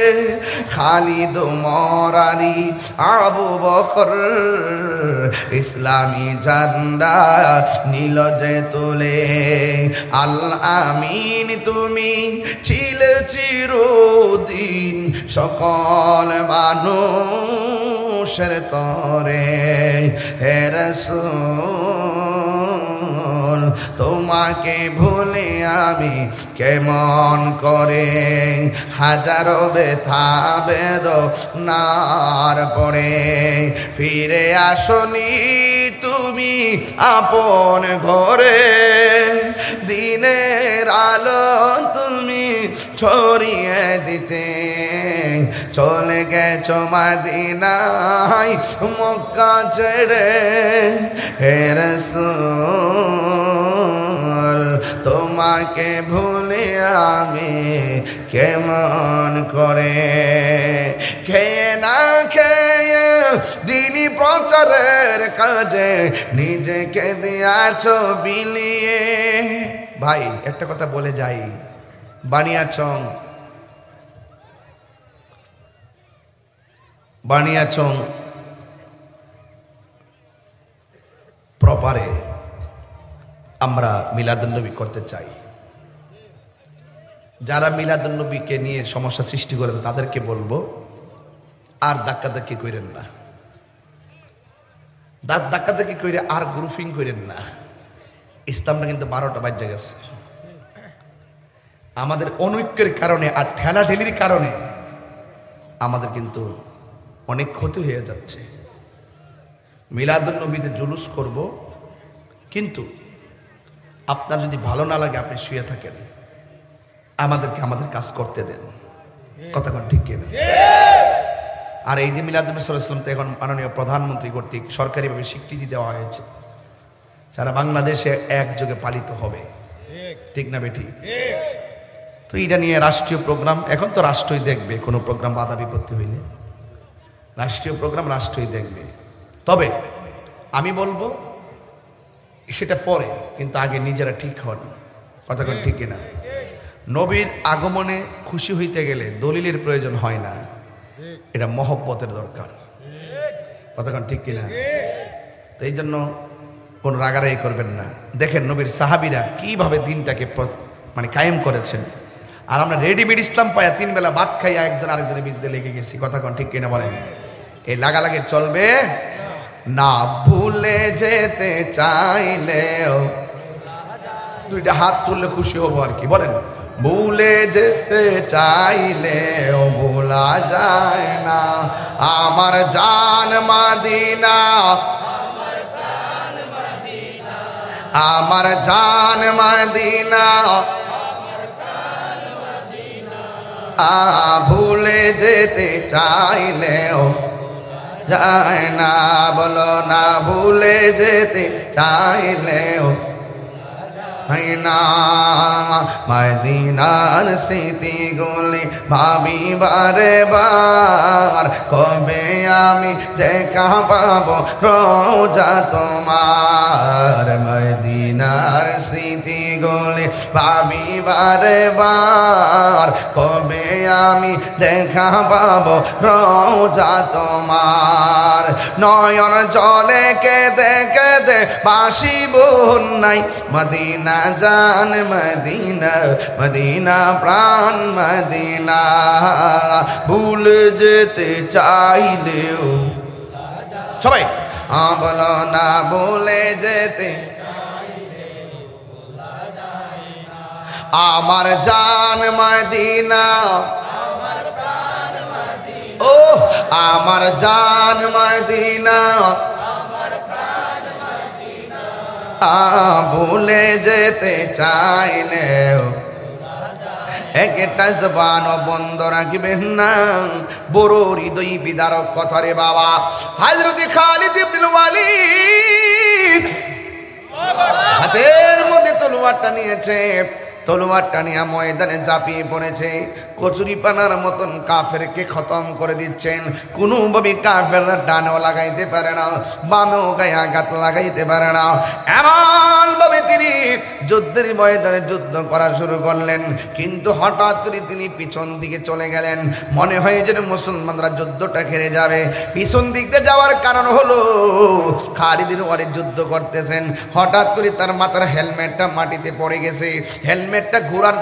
খালিদ, ওমর, আলী, আবু বকর ইসলামী ঝান্ডা নীল যে তোলে। আল আমিন তুমি ছিলে চিরদিন সকল মানুষের তরে। হে রাসূল, তোমাকে ভুলে আমি কেমন করে, হাজারো ব্যথা বেদনার পরে ফিরে আসনি তুমি আপন ঘরে। দিনের আলো তুমি ছড়িয়ে দিতে চলে গেছো মদিনায় মক্কা ছেড়ে। হে রাসূল, তোমাকে ভুলে আমি কেমন করে, খেয়ে না খেয়ে দিনী প্রচারের কাজে নিজেকে দিয়াছো বিলিয়ে। ভাই একটা কথা বলে যাই, বানিয়াচং প্রপারে আমরা মিলাদুন্নবী করতে চাই। যারা মিলাদুন্নবীকে নিয়ে সমস্যা সৃষ্টি করেন তাদেরকে বলবো, আর ধাক্কাধাক্কি করেন না, ধাক্কাধাক্কি করে আর গ্রুপিং করেন না। ইসলামটা কিন্তু 12টা বাজে গেছে। আমাদের অনৈক্যের কারণে আর ঠেলাঠেলির কারণে আমাদের কিন্তু অনেক ক্ষতি হয়ে যাচ্ছে। মিলাদুন নবীতে জুলুস করব, কিন্তু আপনার যদি ভালো না লাগে আপনি শুয়ে থাকেন, আমাদেরকে আমাদের কাজ করতে দেন। কথা কোন ঠিক কিনা? আর এই যে মিলাদুন নবী সাল্লাল্লাহু আলাইহি ওয়াসাল্লাম তো এখন মাননীয় প্রধানমন্ত্রী কর্তৃক সরকারিভাবে স্বীকৃতি দেওয়া হয়েছে, সারা বাংলাদেশে একযোগে পালিত হবে, ঠিক না বেটি? তো এটা নিয়ে রাষ্ট্রীয় প্রোগ্রাম, এখন তো রাষ্ট্রই দেখবে, কোনো প্রোগ্রাম বাধা বিপত্তি হইলে রাষ্ট্রীয় প্রোগ্রাম রাষ্ট্রই দেখবে। তবে আমি বলবো সেটা পরে, কিন্তু আগে নিজেরা ঠিক হন। কথা কোন ঠিক কিনা? নবীর আগমনে খুশি হইতে গেলে দলিলের প্রয়োজন হয় না, এটা মহব্বতের দরকার। কথা কোন ঠিক কিনা? তো এই জন্য কোন রাগারাগি করবেন না। দেখেন নবীর সাহাবীরা কিভাবে দিনটাকে মানে কায়েম করেছেন, আর আমরা রেডিমেড ইসলাম পাইয়া 3 বেলা ভাত খাইয়া একজন আরেকজনের বিরুদ্ধে লেগে গেছি। কথা কোন ঠিক কিনা বলেন? এই লাগালাগি চলবে না। ভুলে যেতে চাইলেও, দুইটা হাত তুললে খুশি হবো আর কি, বলেন। ভুলে যেতে চাইলেও ভোলা যায় না আমার জান মদিনা, আমার জান মদিনা। ভুলে যেতে চাইলেও যায় না, বলো না, ভুলে যেতে চাইলেও হয় না। মদিনার স্মৃতি গুলি ভাবি বারে বার, কবে আমি দেখা পাবো রোজা তোমার। মদিনার স্মৃতি গুলি ভাবি বারে বার, কবে আমি দেখা পাবো রোজা তোমার। নয়ন জলে কেঁদে কেঁদে বাসিব নাই মদিনা জান মদিনা, মদিনা প্রাণ মদিনা। ভুল যেতে চাইলেও, সবাই বলো না, ভুলে যেতে আমার জান মদিনা, ও আমার জান মদিনা। ভুলে যেতে চাইলেও একটা জবান বন্ধ রাখবেন না। বড় হৃদয় বিদারক কথা রে বাবা। হযরত খালিদ ইবনে ওয়ালিদ হাতের মধ্যে তলোয়ারটা নিয়েছে, তলোয়ারটা নিয়ে ময়দানে ঝাঁপিয়ে পড়েছে। কচুরি পানার মতন কাফেরকে খতম করে দিচ্ছেন। কোনোভাবে কাফেররা ডানেও লাগাইতে পারে না, বামেও গায়ে আঘাত লাগাইতে পারে না। এমনভাবে তিনি যুদ্ধের ময়দানে যুদ্ধ করা শুরু করলেন। কিন্তু হঠাৎ করে তিনি পিছন দিকে চলে গেলেন। মনে হয় যেন মুসলমানরা যুদ্ধটা হেরে যাবে। পিছন দিক দিয়ে যাওয়ার কারণ হলো খালিদ ইবনে ওয়ালিদ যুদ্ধ করতেছেন। হঠাৎ করে তার মাথার হেলমেটটা মাটিতে পড়ে গেছে। হেলমেটটা ঘোড়ার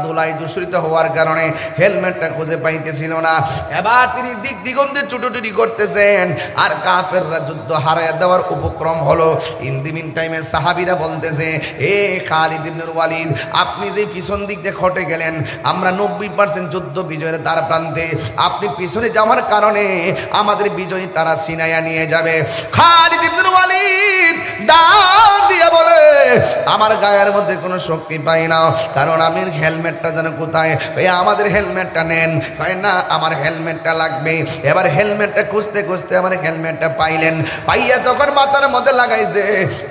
দোলায় দূষিত হওয়ার কারণে হেলমেটটা খুঁজে পাইতেছিল না। এবার তিনি দিক দিগন্তে ছুটোছুটি করতেছেন, আর কাফেররা যুদ্ধ হারিয়ে দেওয়ার উপক্রম হলো। ইন দি মিন টাইমে সাহাবীরা বলতেছে, এ খালিদ ইবনে ওয়ালিদ, আপনি যে পিছন দিক দিয়ে খটে গেলেন, আমরা 90% যুদ্ধ বিজয়ের দ্বার প্রান্তে, আপনি পিছনে যাওয়ার কারণে আমাদের বিজয় তারা ছিনাইয়া নিয়ে যাবে। খালিদ ইবনে ওয়ালিদ ডাক দিয়ে বলে, আমার গায়ের মধ্যে কোনো শক্তি পাই না, কারণ আমি হেলমেটটা যেন কোথায়, আমাদের হেলমেটটা নেন। না, আমার হেলমেটটা লাগবে। এবার হেলমেটটা খুঁজতে খুঁজতে আমার হেলমেটটা পাইলেন। পাইয়া যখন মাথার মধ্যে লাগাইছে,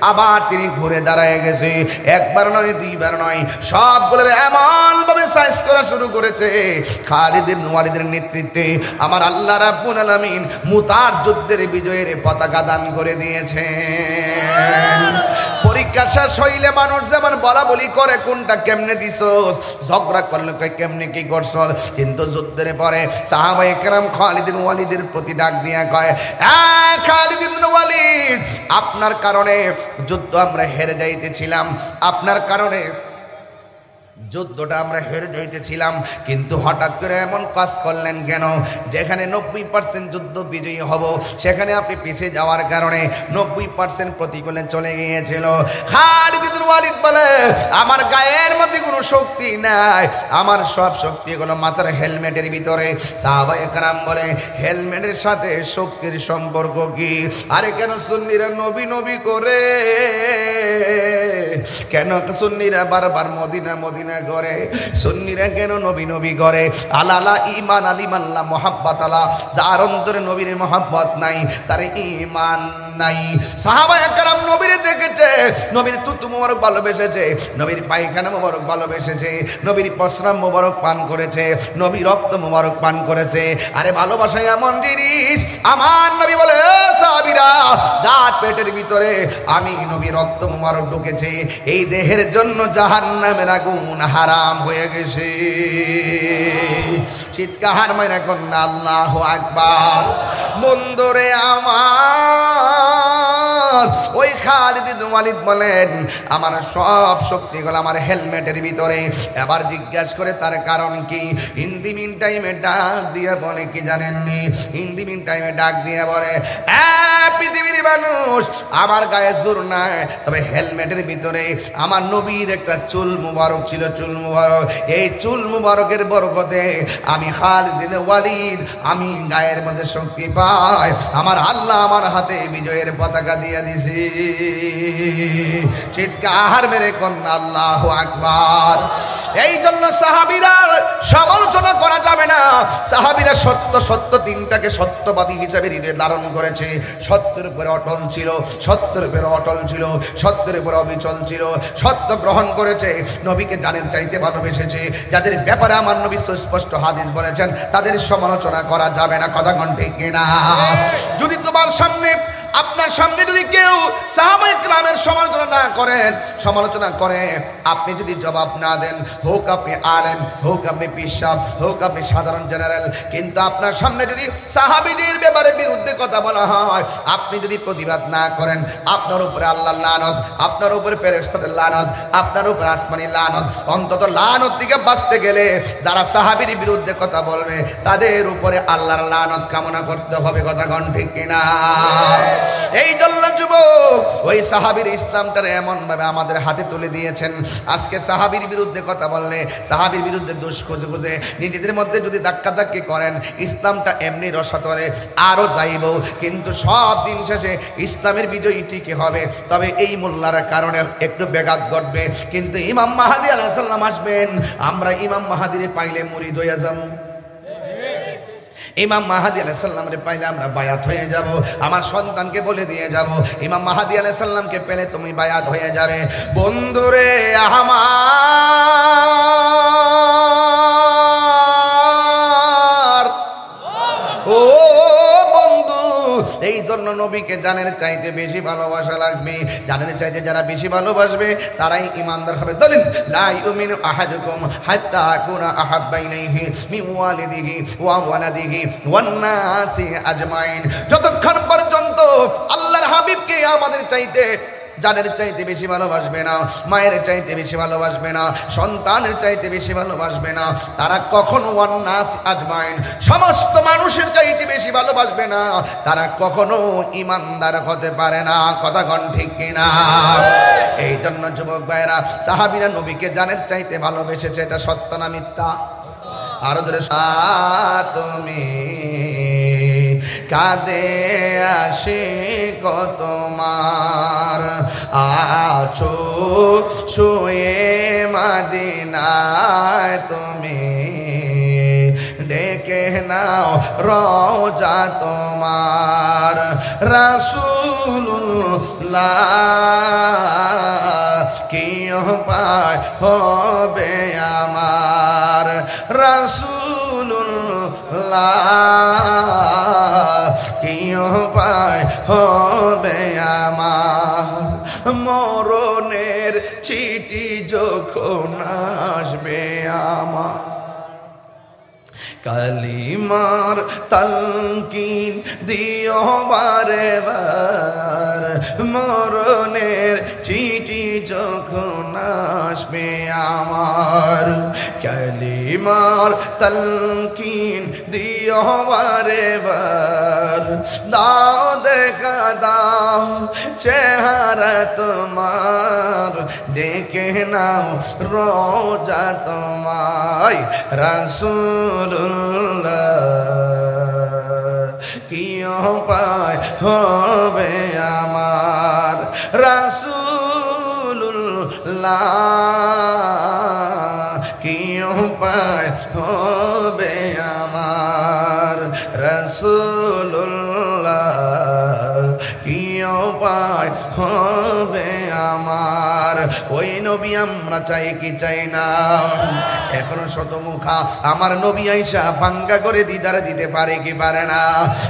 আবার তিনি ঘুরে দাঁড়ায় গেছে। একবার নয়, দুইবার নয়, সবগুলো এমন ভাবে সাইজ করা শুরু করেছে। খালিদ ইবনে ওয়ালিদের নেতৃত্বে আমার আল্লাহ রাব্বুল আলামিন মুতার যুদ্ধের বিজয়ের পতাকা দান করে দিয়েছেন। পরীক্ষা শেষ হইলে মানুষ যেমন বলা বলি করে, কোনটা কেমনে দিছস, ঝগড়া করলে কয় কেমনে কি করছস। কিন্তু যুদ্ধের পরে সাহাবায়ে কেরাম খালিদ ইবনে ওয়ালিদের প্রতি ডাক দিয়া কয়, খালিদ ইবনে ওয়ালিদ, আপনার কারণে যুদ্ধ আমরা হেরে যাইতেছিলাম, আপনার কারণে যুদ্ধটা আমরা হেরে যাইতেছিলাম, কিন্তু হঠাৎ করে এমন কাজ করলেন কেন? যেখানে 90% যুদ্ধ বিজয়ী হব, সেখানে আপনি পিছিয়ে যাওয়ার কারণে 90% প্রতিকূলে চলে গিয়েছিল। খালিদ ইবনে ওয়ালিদ বলে, আমার গায়ের মধ্যে কোনো শক্তি নাই, আমার সব শক্তি হলো মাথার হেলমেটের ভিতরে। সাহাবায়ে কেরাম বলে, হেলমেটের সাথে শক্তির সম্পর্ক কি? আরে কেন সুন্নিরা নবী নবী করে? কেন সুন্নিরা বারবার মদিনা মদিনা করে? সুন্নিরা কেন নবী নবী করে? আলালা ঈমান আলিমাল্লাহ মুহাব্বত আলা, যার অন্তরে নবীর মুহাব্বত নাই তার ঈমান নাই। সাহাবায়ে কেরাম নবীর দেখেছে, নবীর তুতু মোবারক ভালোবেসেছে, নবীর পায়খানা মোবারক ভালোবেসেছে, নবীর প্রস্রাব মোবারক পান করেছে, নবীর রক্ত মোবারক পান করেছে। আরে ভালোবাসা এমন জিনিস, আমার নবী বলে, সাহাবীরা, যার পেটের ভিতরে আমি নবী রক্ত মোবারক ঢুকেছে, এই দেহের জন্য জাহান্নামের আগুন হারাম হয়ে গেছে। চিৎকার মেরে কন্যা আল্লাহু আকবার। বন্ধুরে আমার, ওই খালিদ ইবনে ওয়ালিদ বলেন, আমার সব শক্তিগুলো আমার হেলমেটের ভিতরে। এবার জিজ্ঞাসা করে তার কারণ কি? হিন্দি মিন টাইমে ডাক দিয়ে বলে কি জানেননি? হিন্দি মিন টাইমে ডাক দিয়ে বলে, পৃথিবীর মানুষ, আমার গায়ে জোর নাই, তবে হেলমেটের ভিতরে আমার নবীর একটা চুল মুবারক ছিল, চুল মুবারক। এই চুল মুবারকের বরকতে আমি খালিদ ইবনে ওয়ালিদ, আমি গায়ের মধ্যে শক্তি পাই। আমার আল্লাহ আমার হাতে বিজয়ের পতাকা দিয়ে দিছি। চিৎকার মেরে কন্যা আল্লাহু আকবার। এই জন্য সাহাবীরা সমালোচনা করা যাবে না। সাহাবীরা সত্য সত্য তিনটাকে সত্যবাদী হিসাবে হৃদয়ে ধারণ করেছে। সত্যের উপরে অটল ছিল, সত্যের উপরে অটল ছিল, সত্যের উপরে অবিচল ছিল, সত্য গ্রহণ করেছে, নবীকে জানের চাইতে ভালোবেসেছে। যাদের ব্যাপারে আমার নবী সুস্পষ্ট হাদিস বলেছেন, তাদের সমালোচনা করা যাবে না। কথা কোন ঠিক কিনা? যদি তোমার সামনে, আপনার সামনে যদি কেউ সাহাবায়ে কেরামের সমালোচনা না করেন, সমালোচনা করে, আপনি যদি জবাব না দেন, হোক আপনি আলেম, হোক আপনি পিসাব, হোক আপনি সাধারণ জেনারেল, কিন্তু আপনার সামনে যদি সাহাবীদের ব্যাপারে বিরুদ্ধে কথা বলা হয়, আপনি যদি প্রতিবাদ না করেন, আপনার উপরে আল্লাহর লানত, আপনার উপরে ফেরেশতাদের লানত, আপনার উপরে আসমানি লানত। অন্তত লানত থেকে বাঁচতে গেলে যারা সাহাবীর বিরুদ্ধে কথা বলবে, তাদের উপরে আল্লাহর লানত কামনা করতে হবে। কথা কোন ঠিক কিনা? এই জন্য যুবক, ওই সাহাবীর ইসলামটারে এমন ভাবে আমাদের হাতে তুলে দিয়েছেন। আজকে সাহাবীর বিরুদ্ধে কথা বললে, সাহাবীর বিরুদ্ধে দোষ খুঁজে খুঁজে নিজেদের মধ্যে যদি ধাক্কাধাক্কি করেন, ইসলামটা এমনি রসাতলে আরো যাইব, কিন্তু সব দিন শেষে ইসলামের বিজয়ী ঠিকই হবে। তবে এই মোল্লার কারণে একটু ব্যাঘাত ঘটবে, কিন্তু ইমাম মাহদী আলাইহিস সালাম আসবেন। আমরা ইমাম মাহদীরে পাইলে মুরিদ হয়ে যাব। ইমাম মাহদী আলাইহিস সালামকে পাইলে আমরা বায়াত হয়ে যাব। আমার সন্তানকে বলে দিয়ে যাব, ইমাম মাহদী আলাইহিস সালামকে পেলে তুমি বায়াত হয়ে যাবে। বন্ধুরে আমার, ও বন্ধু, এই জন্য নবীকে জানের চাইতে বেশি ভালোবাসা লাগবে। জানের চাইতে যারা বেশি ভালোবাসবে তারাই ঈমানদার হবে। দলিল, লা ইউমিনু আহাদুকুম হাত্তা আকুনা আহাব্বা ইলাইহি মিন ওয়ালিদিহি ওয়া ওয়ালাদিহি ওয়ান নাসি আজমাইন। যতক্ষণ পর্যন্ত আল্লাহর হাবিবকে আমাদের চাইতে, জানের চাইতে বেশি ভালোবাসবে না, মায়ের চাইতে বেশি ভালোবাসবে না, সন্তানের চাইতে বেশি ভালোবাসবে না, তারা কখনো ওয়ান্নাস আজমাইন, সমস্ত মানুষের চাইতে বেশি ভালোবাসবে না, তারা কখনো ঈমানদার হতে পারে না। কথা কোন ঠিক কিনা? এই জন্য যুবক ভাইরা, সাহাবীরা নবীকে জানের চাইতে ভালোবেসেছে। এটা সত্য না মিথ্যা? আরো ধরে, তুমি কাঁদে আসে তোমার, আছো শুয়ে মদিনায়, তুমি ডেকে নাও রওজা তোমার। রাসূলুল্লাহ কি উপায় হবে আমার, রাসূলুল্লাহ কি উপায় হবে আমার। মরণের চিঠি যখন আসবে আমার, কালিমার তালকিন দিও বারে বার। মরণের চিঠি যখন আসবে আমার কালিমার তালকিন দিও বারে বার দাও দেখা দাও চেহারা তোমার ডেকে নাও রোজা তোমায় রাসূলুল্লাহ কি উপায় হবে আমার রাসূলুল্লাহ কি উপায় হবে আমার রাসূলুল্লাহ কি উপায় হবে আমার ওই নবী আমরা চাই কি চাই না এখন শতমুখা আমার নবী আয়েশা ভাঙ্গা করে দিদার দিতে পারে কি পারে না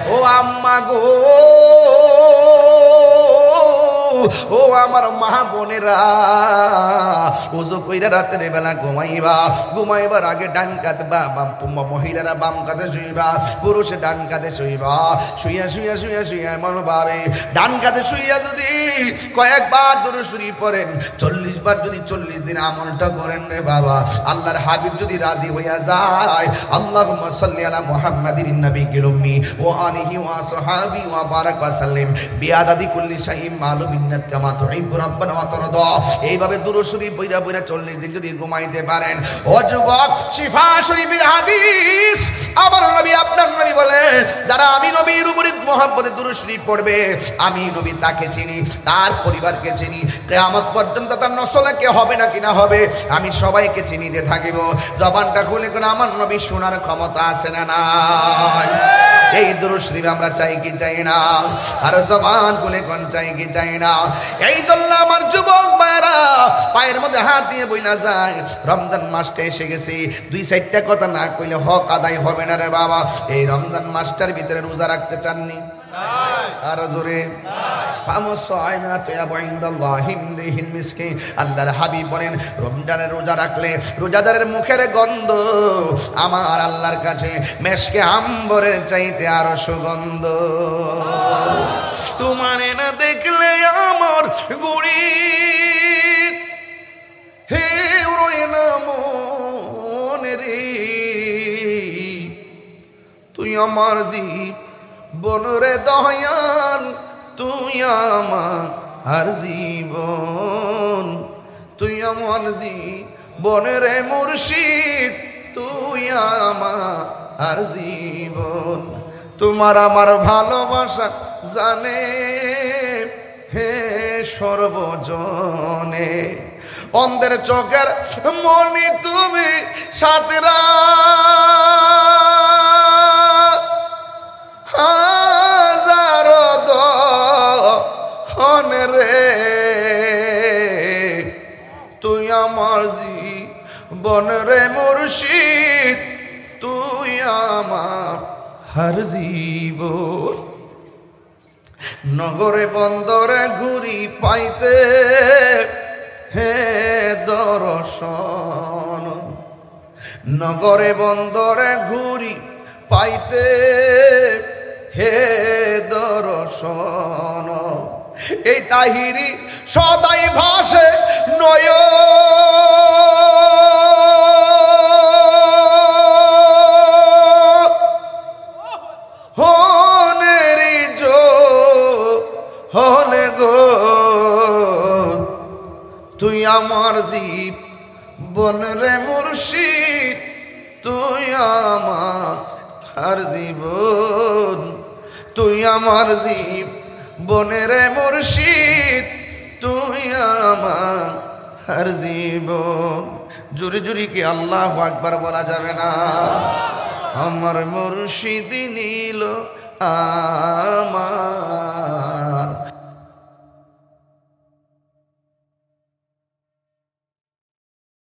ও আম্মা গো ও আমার মা বোনেরা ওযু কইরা রাতের বেলা ঘুমাইবার আগে ডান কাঁধ মহিলারা বাম কাঁধে শুইবা পুরুষ ডান কাঁধে শুইবা শুইয়া শুইয়া শুইয়া শুইয়া এমন ভাবে ডান কাঁধে শুইয়া যদি কয়েকবার দুরূদ শরীফ পড়েন 40 বার যদি 40 দিন আমলটা করেন রে বাবা আল্লাহর হাবিব যদি রাজি হইয়া যায় আল্লাহুম্মা সাল্লি আলা মুহাম্মাদিন নবিয়্যিল উম্মি ওয়া আলিহি ওয়া সাহাবি ওয়া বারাক ওয়া সাল্লিম বিআদাদি কুল্লি শাইইন মালুমিন কামা তুহিব্বু রাব্বানা ওয়া তারদা এইভাবে দুরূদ শরীফ পড়া 40 দিন যদি ঘুমাইতে পারেন ও যুবক শিফা শরীফের হাদিস আমার নবী আপনার নবী বলেন যারা আমি নবীর উপরে মহব্বতে দুরূদ শরীফ পড়বে আমি নবী তাকে চিনি তার পরিবারকে চিনি কিয়ামত পর্যন্ত তার নসলে কে হবে না কিনা হবে আমি সবাইকে চিনিতে থাকিব জবানটা খুলে কোন আমার নবী শোনার ক্ষমতা আছে না নাই এই দুরূদ শরীফ আমরা চাই কি চাই না আর জবান খুলে কোন চাই কি চাই না এই জন্য আমার যুবক ভাইরা পায়ের মধ্যে হাত দিয়ে বইলা যায় রমজান মাসটা এসে গেছে দুই সাইডটা কথা না কইলে হক আদায় হবে না রে বাবা এই রমজান মাসটার ভিতরে রোজা রাখতে চাননি আর জোরে আল্লাহর হাবিব বলেন রমজানের রোজা রাখলে রোজাদারের মুখের গন্ধ আমার আল্লাহর কাছে মেশকে আম্বরের চাইতে আরো সুগন্ধ তোমারে না দেখলে আমার গুড়ি হে রয় না মনে রে তুই আমার বনরে দয়াল তুই আমার জীবন তুই আমার বনরে মুর্শিদ তুই আমার জীবন তোমার আমার ভালোবাসা জানে হে সর্বজনে অন্ধের চোখের মনি তুমি সাতরা হাজার দহন রে তুই আমার জীবন রে মুর্শিদ তুই আমার জীবন নগরে বন্দরে ঘুরি পাইতে হে দর্শন নগরে বন্দরে ঘুরি পাইতে হে দর্শন এই তাহিরি সদাই ভাসে নয় হনেরি জো হলে গো তুই আমার জীবন রে মুর্শিদ তুই আমার জীবন তুই আমার জীবনের মুর্শিদ তুই আমার জীবন জোরে জোরে কি আল্লাহু আকবার বলা যাবে না আমার মুর্শিদ নীল আমার